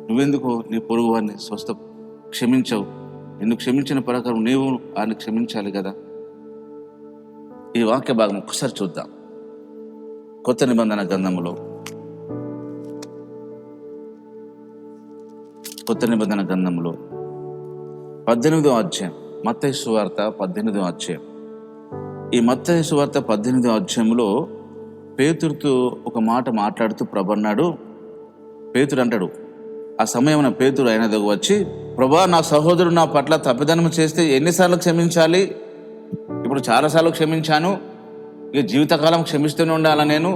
నువ్వెందుకు నీ పొరుగు వారిని క్షమించవు? నిన్ను క్షమించిన ప్రకారం నీవు వారిని క్షమించాలి కదా. ఈ వాక్య భాగం ఒక్కసారి చూద్దాం. కొత్త నిబంధన గ్రంథంలో 18వ అధ్యాయం, మత్తయి సువార్త 18వ అధ్యాయం. ఈ మత్తయి సువార్త 18వ అధ్యాయంలో పేతురుతో ఒక మాట మాట్లాడుతూ ప్రభు అన్నాడు. పేతురు అంటాడు, ఆ సమయమున పేతురు ఆయన దగ్గర వచ్చి, ప్రభా, నా సహోదరుడు నా పట్ల తప్పిదనం చేస్తే ఎన్నిసార్లు క్షమించాలి? ఇప్పుడు చాలాసార్లు క్షమించాను, ఇక జీవితకాలం క్షమిస్తూనే ఉండాలా? నేను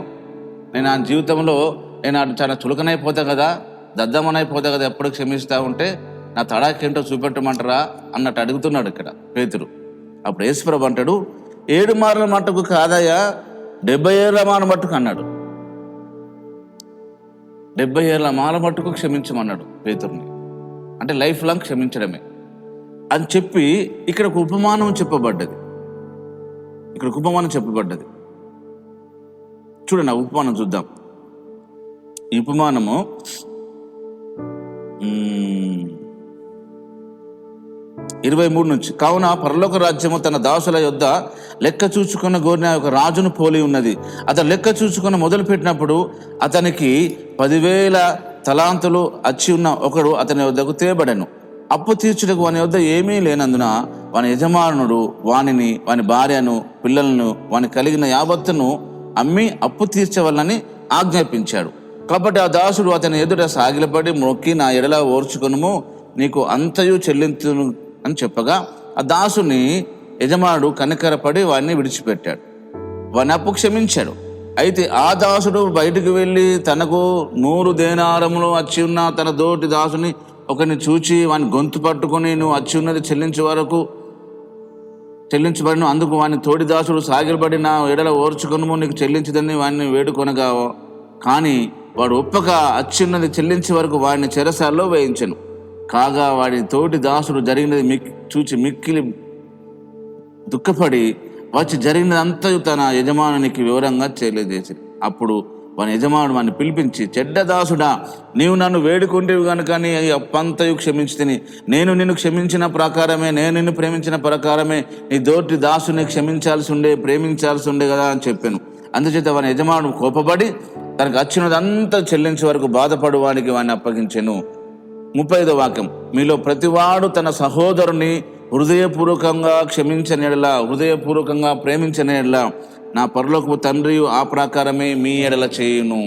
ఆ జీవితంలో నేను చాలా చులకనైపోతా కదా, దద్దమనైపోతా కదా, ఎప్పుడు క్షమిస్తూ ఉంటే నా తడాకేంటో చూపెట్టమంటారా అన్నట్టు అడుగుతున్నాడు ఇక్కడ పేతురు. అప్పుడు యేసుప్రభు అంటాడు, 7 మార్ల మట్టుకు కాదయ్యా, 70 ఏళ్ల మాల మట్టుకు అన్నాడు. 70 ఏళ్ల మాల మట్టుకు క్షమించమన్నాడు పేతురుని. అంటే లైఫ్ లాంగ్ క్షమించడమే అని చెప్పి ఇక్కడ ఒక ఉపమానం చెప్పబడ్డది. చూడండి, ఆ ఉపమానం చూద్దాం. ఈ ఉపమానము 23 నుంచి. కావున పరలోక రాజ్యము తన దాసుల యొద్ద లెక్క చూచుకున్న గోరిన ఒక రాజును పోలి ఉన్నది. అతను లెక్క చూచుకున్న మొదలు పెట్టినప్పుడు అతనికి 10,000 తలాంతులు అచ్చి ఉన్న ఒకడు అతని వద్దకు తేబడెను. అప్పు తీర్చుటకు వాని వద్ద ఏమీ లేనందున వాని యజమానుడు వానిని, వాని భార్యను, పిల్లలను, వాని కలిగిన యావత్తును అమ్మి అప్పు తీర్చవలనని ఆజ్ఞాపించాడు. కాబట్టి ఆ దాసుడు అతని ఎదుట సాగిలపడి మొక్కి, నా ఎడల ఓర్చుకొనుము, నీకు అంతయు చెల్లించును అని చెప్పగా ఆ దాసుని యజమానుడు కనికరపడి వాడిని విడిచిపెట్టాడు, వాని అప్పు క్షమించాడు. అయితే ఆ దాసుడు బయటికి వెళ్ళి తనకు 100 దేనారములు అచ్చి ఉన్న తన తోటి దాసుని ఒకరిని చూచి వాని గొంతు పట్టుకొని, నువ్వు అచ్చి ఉన్నది చెల్లించబడిన. అందుకు వాని తోటి దాసుడు సాగిలపడి, నా ఎడల ఓర్చుకొనుము, నీకు చెల్లించదని వాడిని వేడుకొనగా, కానీ వాడు ఒప్పక అచ్చున్నది చెల్లించే వరకు వాడిని చెరసాల్లో వేయించెను. కాగా వాడి తోటి దాసుడు జరిగినది చూచి మిక్కిలి దుఃఖపడి వచ్చి జరిగినదంతా తన యజమానునికి వివరంగా తెలియజేసి, అప్పుడు వాని యజమానుడు వాడిని పిలిపించి, చెడ్డ దాసుడా, నీవు నన్ను వేడుకుంటేవి కనుక నీ అప్పంతయు క్షమించితిని. నేను నిన్ను క్షమించిన ప్రకారమే, నేను నిన్ను ప్రేమించిన ప్రకారమే నీ తోటి దాసుని ప్రేమించాల్సి ఉండే కదా అని చెప్పాను. అందుచేత వాని యజమానుడు కోపపడి తనకు వచ్చినదంతా చెల్లించే వరకు బాధపడు వానికి వాడిని అప్పగించెను. 35వ వాక్యం, మీలో ప్రతివాడు తన సహోదరుని హృదయపూర్వకంగా క్షమించని ఎడల, హృదయపూర్వకంగా ప్రేమించని ఎడల, నా పరలోకపు తండ్రి ఆ ప్రకారమే మీ ఎడల చేయును.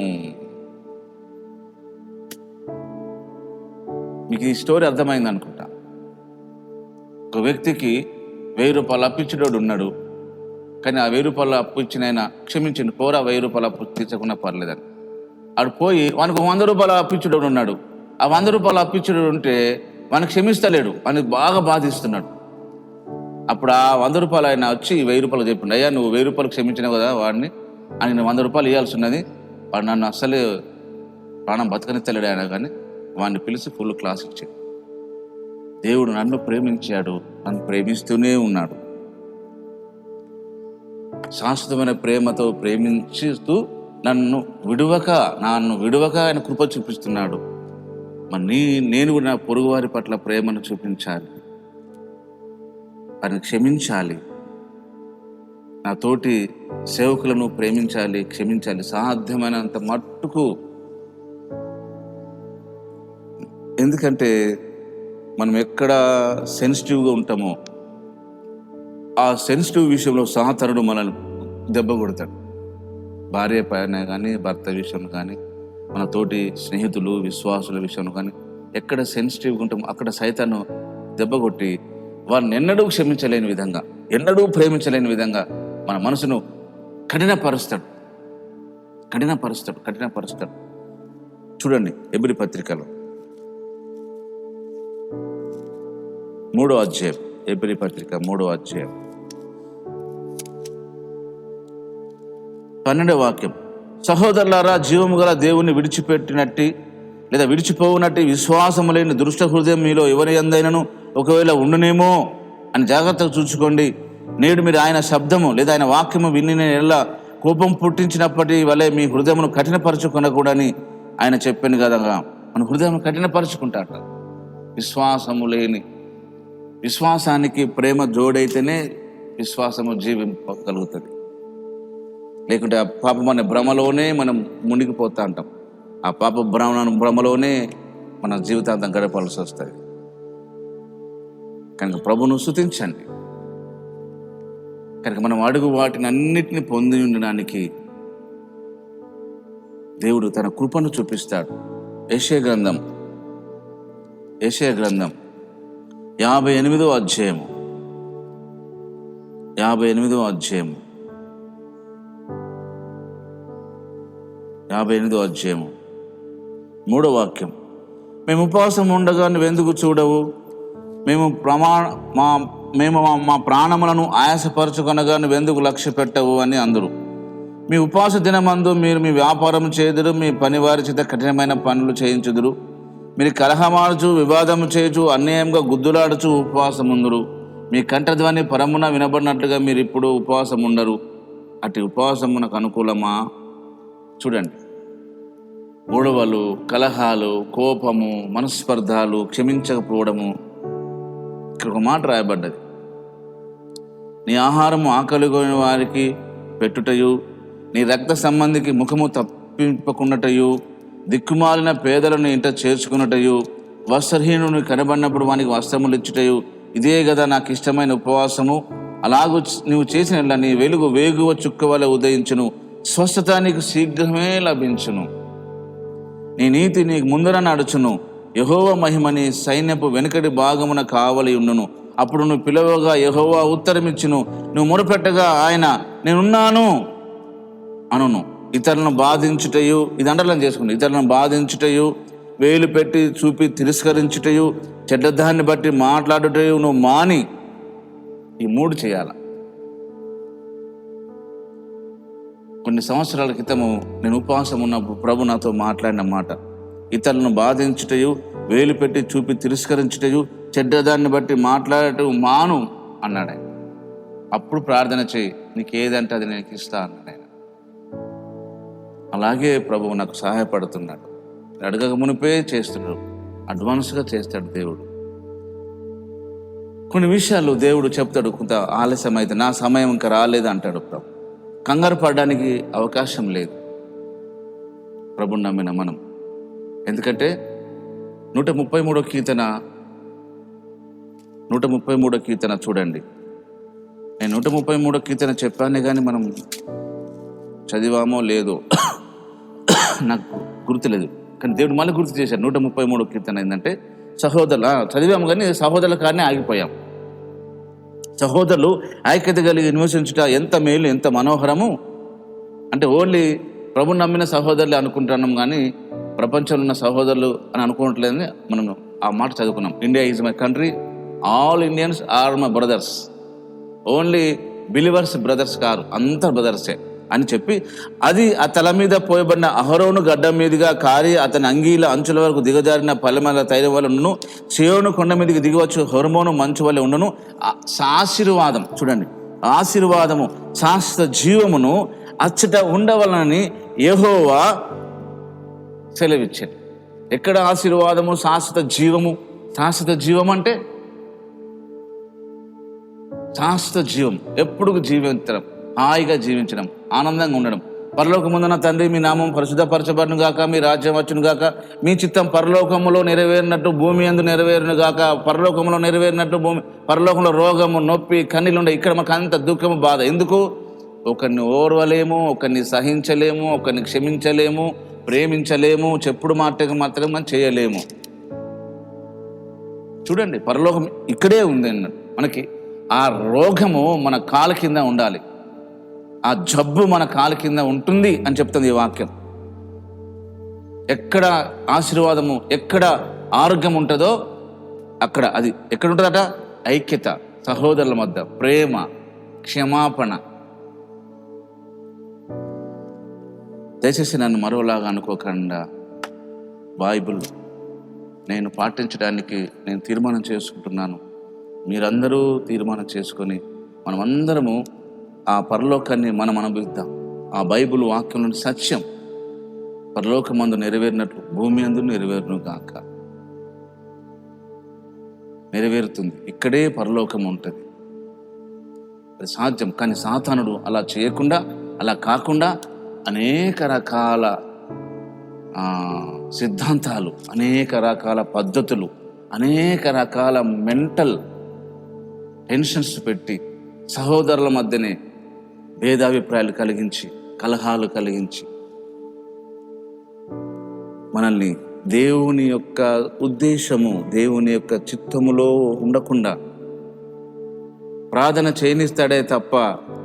మీకు ఈ స్టోరీ అర్థమైంది అనుకుంటా. ఒక వ్యక్తికి 1000 రూపాయలు అప్పిచ్చేటోడు ఉన్నాడు. కానీ ఆ 1000 రూపాయలు అప్పు ఇచ్చిన ఆయన క్షమించిండు, పోరా 1000 రూపాయలు అప్పు తీర్చకుండా పర్లేదని. ఆడు పోయి వానికి 100 రూపాయలు అప్పిచ్చేటోడు ఉన్నాడు. ఆ 100 రూపాయలు అప్పిచ్చేటోడు ఉంటే వానికి క్షమిస్తలేడు, వానికి బాగా బాధిస్తున్నాడు. అప్పుడు ఆ 100 రూపాయలు ఆయన వచ్చి 1000 రూపాయలు చెప్పిండు, అయ్యా నువ్వు 1000 రూపాయలు క్షమించినావు కదా వాడిని, అని నేను 100 రూపాయలు ఇవ్వాల్సి ఉన్నది, వాడు నన్ను అస్సలే ప్రాణం బతకనిస్తలేడు ఆయన. కానీ వాడిని పిలిచి ఫుల్ క్లాస్ ఇచ్చాడు. దేవుడు నన్ను ప్రేమించాడు, నన్ను ప్రేమిస్తూనే ఉన్నాడు. శాశ్వతమైన ప్రేమతో ప్రేమించుతూ నన్ను విడువక ఆయన కృప చూపిస్తున్నాడు. మరి నేను కూడా నా పొరుగువారి పట్ల ప్రేమను చూపించాలి, వారిని క్షమించాలి, నా తోటి సేవకులను ప్రేమించాలి, క్షమించాలి సాధ్యమైనంత మట్టుకు. ఎందుకంటే మనం ఎక్కడ సెన్సిటివ్గా ఉంటామో ఆ సెన్సిటివ్ విషయంలో సహచరుడు మనల్ని దెబ్బ కొడతాడు. భార్య పైన కానీ, భర్త విషయంలో కానీ, మన తోటి స్నేహితులు విశ్వాసుల విషయంలో కానీ ఎక్కడ సెన్సిటివ్గా ఉంటామో అక్కడ సైతాను దెబ్బ కొట్టి వారిని ఎన్నడూ క్షమించలేని విధంగా, ఎన్నడూ ప్రేమించలేని విధంగా మన మనసును కఠినపరుస్తాడు. చూడండి ఎబ్రీ పత్రికలో 3వ అధ్యాయం, ఎబ్రీ పత్రిక 3వ అధ్యాయం 12వ వాక్యం, సహోదరులారా, జీవము గల దేవుని విడిచిపెట్టినట్టి లేదా విడిచిపోవునట్టి విశ్వాసము లేని దుష్ట హృదయం మీలో ఎవరి యందైనను ఒకవేళ ఉండునేమో అని జాగ్రత్తగా చూసుకోండి. నేడు మీరు ఆయన శబ్దము లేదా ఆయన వాక్యము విని ఎలా కోపం పుట్టించినప్పటి వలె మీ హృదయమును కఠినపరచుకొనకూడని ఆయన చెప్పాను కదా. మన హృదయం కఠినపరుచుకుంటాడు. విశ్వాసము లేని, విశ్వాసానికి ప్రేమ జోడైతేనే విశ్వాసము జీవింపగలుగుతుంది. లేకుంటే ఆ పాపం అనే భ్రమలోనే మనం మునిగిపోతూ ఉంటాం. ఆ పాప భ్రమలోనే మన జీవితాంతం గడపాల్సి వస్తుంది. కనుక ప్రభును స్తుతించండి. కనుక మనం అడుగు వాటిని అన్నిటిని పొంది ఉండడానికి దేవుడు తన కృపను చూపిస్తాడు. యెషయా గ్రంథం 58వ అధ్యాయము 58వ అధ్యాయము 3వ వాక్యం, మేము ఉపవాసం ఉండగా నువ్వెందుకు చూడవు? మేము మా ప్రాణములను ఆయాసపరచుకొనగా నువ్వెందుకు లక్ష్య పెట్టవు అని అందరూ. మీ ఉపవాస దినమందు మీరు మీ వ్యాపారం చేదురు, మీ పనివారి చేత కఠినమైన పనులు చేయించుదురు. మీరు కలహమాడుచు, వివాదము చేయుచు, అన్యాయంగా గుద్దులాడుచు ఉపవాసం ఉందురు. మీ కంఠధ్వని పరమున వినబడినట్లుగా మీరు ఇప్పుడు ఉపవాసం ఉండరు. అటు ఉపవాసమునకు అనుకూలమా? చూడండి, గొడవలు, కలహాలు, కోపము, మనస్పర్ధాలు, క్షమించకపోవడము. ఇక్కడ ఒక మాట రాయబడ్డది, నీ ఆహారము ఆకలిగొని వారికి పెట్టుటయు, నీ రక్త సంబంధికి ముఖము తప్పింపకున్నటయు, దిక్కుమాలిన పేదలను ఇంట చేర్చుకున్నటయు, వస్త్రహీనుని కనబడినప్పుడు వానికి వస్త్రములు ఇచ్చుటయు, ఇదే కదా నాకు ఇష్టమైన ఉపవాసము. అలాగూ నీవు చేసిన నీ వెలుగు వేగువ చుక్క వలె ఉదయించును, స్వస్థత నీకు శీఘ్రమే లభించును. నీ నీతి నీకు ముందర నడుచును, యెహోవా మహిమ నీ సైన్యపు వెనుకటి భాగమున కావలి ఉండును. అప్పుడు నువ్వు పిలవగా యెహోవా ఉత్తరమిచ్చును, నువ్వు మొరపెట్టగా ఆయన నేనున్నాను అనును. ఇతరులను బాధించుటయు, ఇది అండర్లైన్ చేసుకుని, ఇతరులను బాధించుటయు, వేలు పెట్టి చూపి తిరస్కరించుటయు, చెడ్డదాన్ని బట్టి మాట్లాడుటయు నువ్వు మాని ఈ 3 చేయాల. కొన్ని సంవత్సరాల క్రితము నేను ఉపవాసం ఉన్నప్పుడు ప్రభు నాతో మాట్లాడిన మాట, ఇతరులను బాధించుటయు, వేలు పెట్టి చూపి తిరస్కరించుటయు, చెడ్డదాన్ని బట్టి మాట్లాడటం మాను అన్నాడు ఆయన. అప్పుడు ప్రార్థన చేయి, నీకు ఏదంటే అది నేను ఇస్తా అన్నాడు ఆయన. అలాగే ప్రభువు నాకు సహాయపడుతున్నాడు. అడగక మునిపే చేస్తున్నాడు, అడ్వాన్స్గా చేస్తాడు దేవుడు. కొన్ని విషయాలు దేవుడు చెప్తాడు, కొంత ఆలస్యం అయితే నా సమయం ఇంకా రాలేదు అంటాడు ప్రభు. కంగారు పడడానికి అవకాశం లేదు ప్రభుని నమ్మిన మనం. ఎందుకంటే 133వ కీర్తన చూడండి. నేను 133వ కీర్తన చెప్పానే కానీ మనం చదివామో లేదో నాకు గుర్తులేదు, కానీ దేవుడు మళ్ళీ గుర్తు చేశాడు. 133వ కీర్తన ఏంటంటే చదివాము కానీ సహోదరుల కాడనే ఆగిపోయాం. సహోదరులు ఐక్యత కలిగి నివసించుట ఎంత మేలు, ఎంత మనోహరము. అంటే ఓన్లీ ప్రభుని నమ్మిన సహోదరులే అనుకుంటున్నాం కానీ ప్రపంచంలో ఉన్న సహోదరులు అని అనుకోవట్లేదని మనం ఆ మాట చదువుకున్నాం. India is my country, all Indians are my brothers. Only believers brothers కారు, అందరు బ్రదర్సే అని చెప్పి, అది ఆ తల మీద పోయబడిన అహరోను గడ్డ మీదుగా కారి అతని అంగీల అంచుల వరకు దిగజారిన పల్లెమల తైలం వల్ల ఉండును, సియోను కొండ మీదకి దిగివచ్చు హోర్మోను మంచు వల్ల ఉండును. ఆశీర్వాదం చూడండి, ఆశీర్వాదము శాశ్వత జీవమును అచ్చట ఉండవలనని యెహోవా సెలవిచ్చాడు. ఎక్కడ ఆశీర్వాదము, శాశ్వత జీవము. శాశ్వత జీవం అంటే శాశ్వత జీవం, ఎప్పుడు జీవించడం, హాయిగా జీవించడం, ఆనందంగా ఉండడం. పరలోకముందున్న తండ్రి, మీ నామం పరిశుద్ధపరచబడును గాక, మీ రాజ్యం వచ్చును గాక, మీ చిత్తం పరలోకములో నెరవేరినట్టు భూమి యందు నెరవేరును గాక. పరలోకంలో నెరవేరినట్టు భూమి, పరలోకంలో రోగము, నొప్పి, కన్నీళ్ళు ఇక్కడ మాకు అంత దుఃఖము, బాధ. ఎందుకు? ఒకరిని ఓర్వలేము, ఒకరిని సహించలేము, ఒకరిని క్షమించలేము, ప్రేమించలేము, చెప్పుడు మాటకు మాత్రం మనం చేయలేము. చూడండి, పరలోకం ఇక్కడే ఉంది అన్నట్టు. మనకి ఆ రోగము మన కాళ్ళ కింద ఉండాలి, ఆ జబ్బు మన కాళ్ళ కింద ఉంటుంది అని చెప్తుంది ఈ వాక్యం. ఎక్కడ ఆశీర్వాదము, ఎక్కడ ఆరోగ్యం ఉంటుందో అక్కడ అది ఎక్కడ ఉంటుందట? ఐక్యత, సహోదరుల మధ్య ప్రేమ, క్షమాపణ. దయచేసి నన్ను మరోలాగా అనుకోకుండా, బైబిల్ నేను పాటించడానికి నేను తీర్మానం చేసుకుంటున్నాను. మీరందరూ తీర్మానం చేసుకొని మనమందరము ఆ పరలోకాన్ని మనం అనుభవిద్దాం. ఆ బైబిల్ వాక్యంలోని సత్యం పరలోకమందు నెరవేరినట్లు భూమి అందు నెరవేరును గాక. నెరవేరుతుంది, ఇక్కడే పరలోకం ఉంటుంది. అది సాధ్యం. కానీ సాతానుడు అలా చేయకుండా, అలా కాకుండా అనేక రకాల సిద్ధాంతాలు, అనేక రకాల పద్ధతులు, అనేక రకాల మెంటల్ టెన్షన్స్ పెట్టి సహోదరుల మధ్యనే భేదాభిప్రాయాలు కలిగించి, కలహాలు కలిగించి, మనల్ని దేవుని యొక్క ఉద్దేశము, దేవుని యొక్క చిత్తములో ఉండకుండా ప్రార్థన చేయనిస్తాడే తప్ప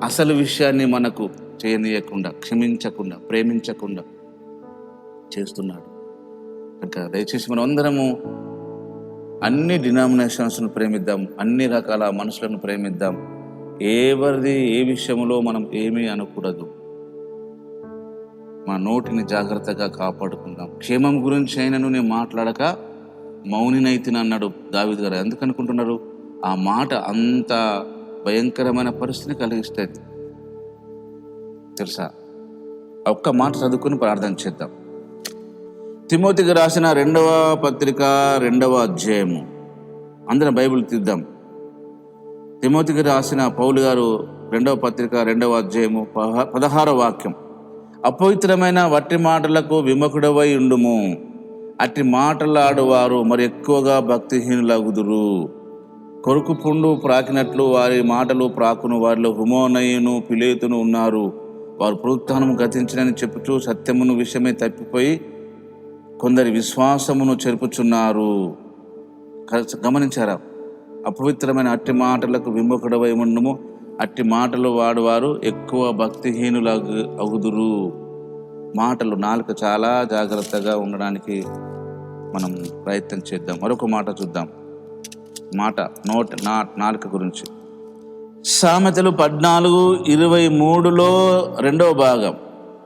అసలు విషయాన్ని మనకు చేయనీయకుండా, క్షమించకుండా, ప్రేమించకుండా చేస్తున్నాడు. కనుక దయచేసి మనం అందరము అన్ని డినామినేషన్స్ను ప్రేమిద్దాం, అన్ని రకాల మనుషులను ప్రేమిద్దాం. ఎవరిది ఏ విషయంలో మనం ఏమీ అనకూడదు. మా నోటిని జాగ్రత్తగా కాపాడుకుందాం. క్షేమం గురించి అయినను నేను మాట్లాడక మౌనినైతిని అన్నాడు దావీదు గారు. ఎందుకు అనుకుంటున్నారు? ఆ మాట అంత భయంకరమైన పరిస్థితిని కలిగిస్తుంది తెలుసా. ఒక్క మాట చదువుకుని ప్రార్థన చేద్దాం. తిమోతికి రాసిన 2వ పత్రిక 2వ అధ్యాయము. అందరం బైబిల్ తీద్దాం. తిమోతికి రాసిన పౌలు గారు 2వ పత్రిక 2వ అధ్యాయము 16వ వాక్యం. అపవిత్రమైన వట్టి మాటలకు విముఖుడవై ఉండుము. అట్టి మాటలాడువారు మరి ఎక్కువగా భక్తిహీనులగుదురు. కొరుకు పుండు ప్రాకినట్లు వారి మాటలు ప్రాకును. వారిలో హుమోనయును పిలేతును ఉన్నారు. వారు పునరుత్థానము గతించినని చెప్పుచూ సత్యమును విషయమే తప్పిపోయి కొందరి విశ్వాసమును చెరుపుచున్నారు. గమనించారా? అపవిత్రమైన అట్టి మాటలకు విముఖుడవై ఉండుము. అట్టి మాటలు వాడువారు ఎక్కువ భక్తిహీనులు అగుదురు. మాటలు, నాలుక చాలా జాగ్రత్తగా ఉండడానికి మనం ప్రయత్నం చేద్దాం. మరొక మాట చూద్దాం. మాట నాలుక గురించి. సామెతలు 14:23లో 2వ భాగం.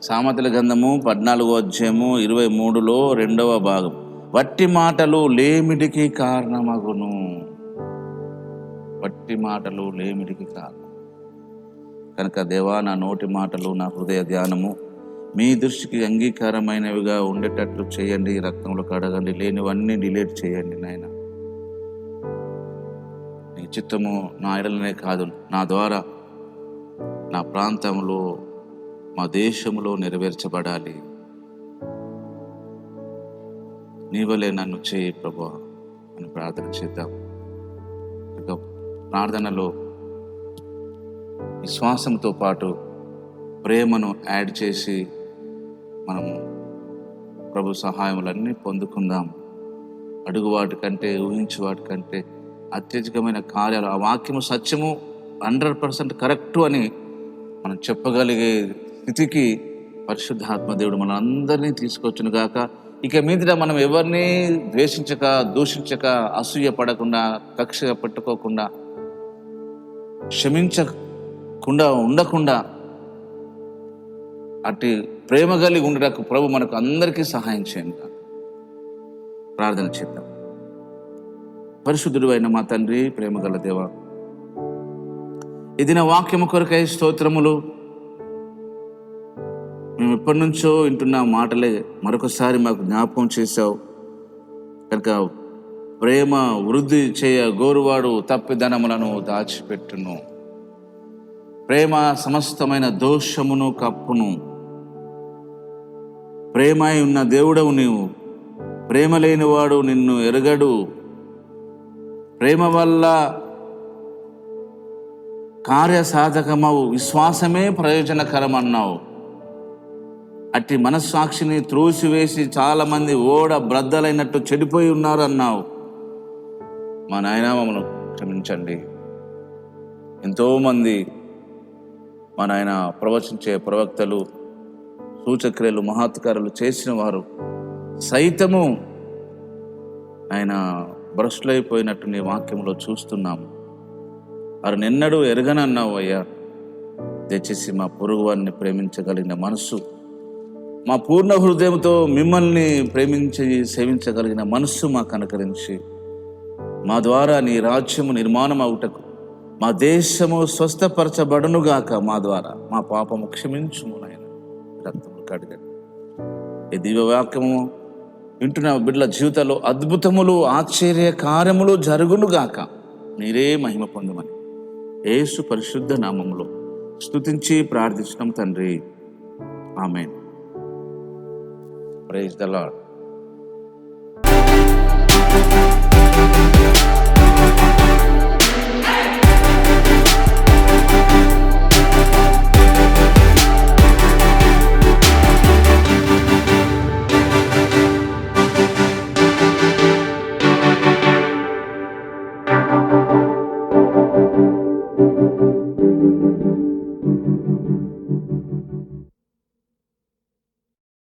సామెతల గ్రంథము 14వ అధ్యాయము 23లో 2వ భాగం. వట్టి మాటలు లేమిడికి కారణమగును. వట్టి మాటలు లేమిడికి కారణం. కనుక దేవా, నా నోటి మాటలు, నా హృదయ ధ్యానము మీ దృష్టికి అంగీకారమైనవిగా ఉండేటట్లు చేయండి. రక్తంలో కడగండి, లేనివన్నీ డిలీట్ చేయండి నాయన. నీ చిత్తము నా ఎడలనే కాదు, నా ద్వారా నా ప్రాంతంలో, మా దేశంలో నెరవేర్చబడాలి. నీవలే నన్ను చేయి ప్రభువా అని ప్రార్థన చేద్దాం. ఇక ప్రార్థనలో విశ్వాసంతో పాటు ప్రేమను యాడ్ చేసి మనము ప్రభు సహాయములన్నీ పొందుకుందాం. అడుగు వాటికంటే, ఊహించు వాటికంటే అత్యధికమైన కార్యాలు, ఆ వాక్యము సత్యము 100% కరెక్టు అని మనం చెప్పగలిగే స్థితికి పరిశుద్ధాత్మ దేవుడు మన అందరినీ తీసుకొచ్చును గాక. ఇక మీదట మనం ఎవరిని ద్వేషించక, దూషించక, అసూయ పడకుండా, కక్ష పెట్టుకోకుండా, క్షమించకుండా ఉండకుండా అటు ప్రేమ కలిగి ఉండటకు ప్రభు మనకు అందరికీ సహాయం చేయండి. ప్రార్థన చేద్దాం. పరిశుద్ధుడు అయిన మా తండ్రి, ప్రేమ గల దేవ, ఇది నా వాక్యము కొరకై స్తోత్రములు. మేము ఎప్పటి నుంచో వింటున్న మాటలే మరొకసారి మాకు జ్ఞాపకం చేశావు. కనుక ప్రేమ వృద్ధి చేయ గోరువాడు తప్పిదనములను దాచిపెట్టును. ప్రేమ సమస్తమైన దోషమును కప్పును. ప్రేమై ఉన్న దేవుడవు నీవు. ప్రేమ లేనివాడు నిన్ను ఎరగడు. ప్రేమ వల్ల కార్యసాధకమవు, విశ్వాసమే ప్రయోజనకరం అన్నావు. అట్టి మనస్సాక్షిని త్రోసివేసి చాలామంది ఓడ బ్రద్దలైనట్టు చెడిపోయి ఉన్నారు అన్నావు. మా నాయన, మమ్మల్ని క్షమించండి. ఎంతోమంది మా నాయన ప్రవచించే ప్రవక్తలు, సూచక్రియలు, మహత్కారులు చేసిన వారు సైతము ఆయన భ్రష్టులైపోయినట్టు నీ వాక్యంలో చూస్తున్నాము. వారు నిన్నడూ ఎరగనన్నావు అయ్యా. దయచేసి మా పొరుగు వారిని ప్రేమించగలిగిన మనస్సు, మా పూర్ణ హృదయంతో మిమ్మల్ని ప్రేమించి సేవించగలిగిన మనస్సు మాకు అనుకరించి, మా ద్వారా నీ రాజ్యము నిర్మాణం అవుటకు, మా దేశము స్వస్థపరచబడునుగాక. మా ద్వారా మా పాపము క్షమించుము నాయన, రక్తము కడగండి. ఈ దివ్యవాక్యము వింటున్న బిడ్డల జీవితాల్లో అద్భుతములు, ఆశ్చర్య కార్యములు జరుగునుగాక. మీరే మహిమ పొందమని యేసు పరిశుద్ధ నామములో స్తుతించి ప్రార్థించడం తండ్రి. ఆమేన్. Praise the lord.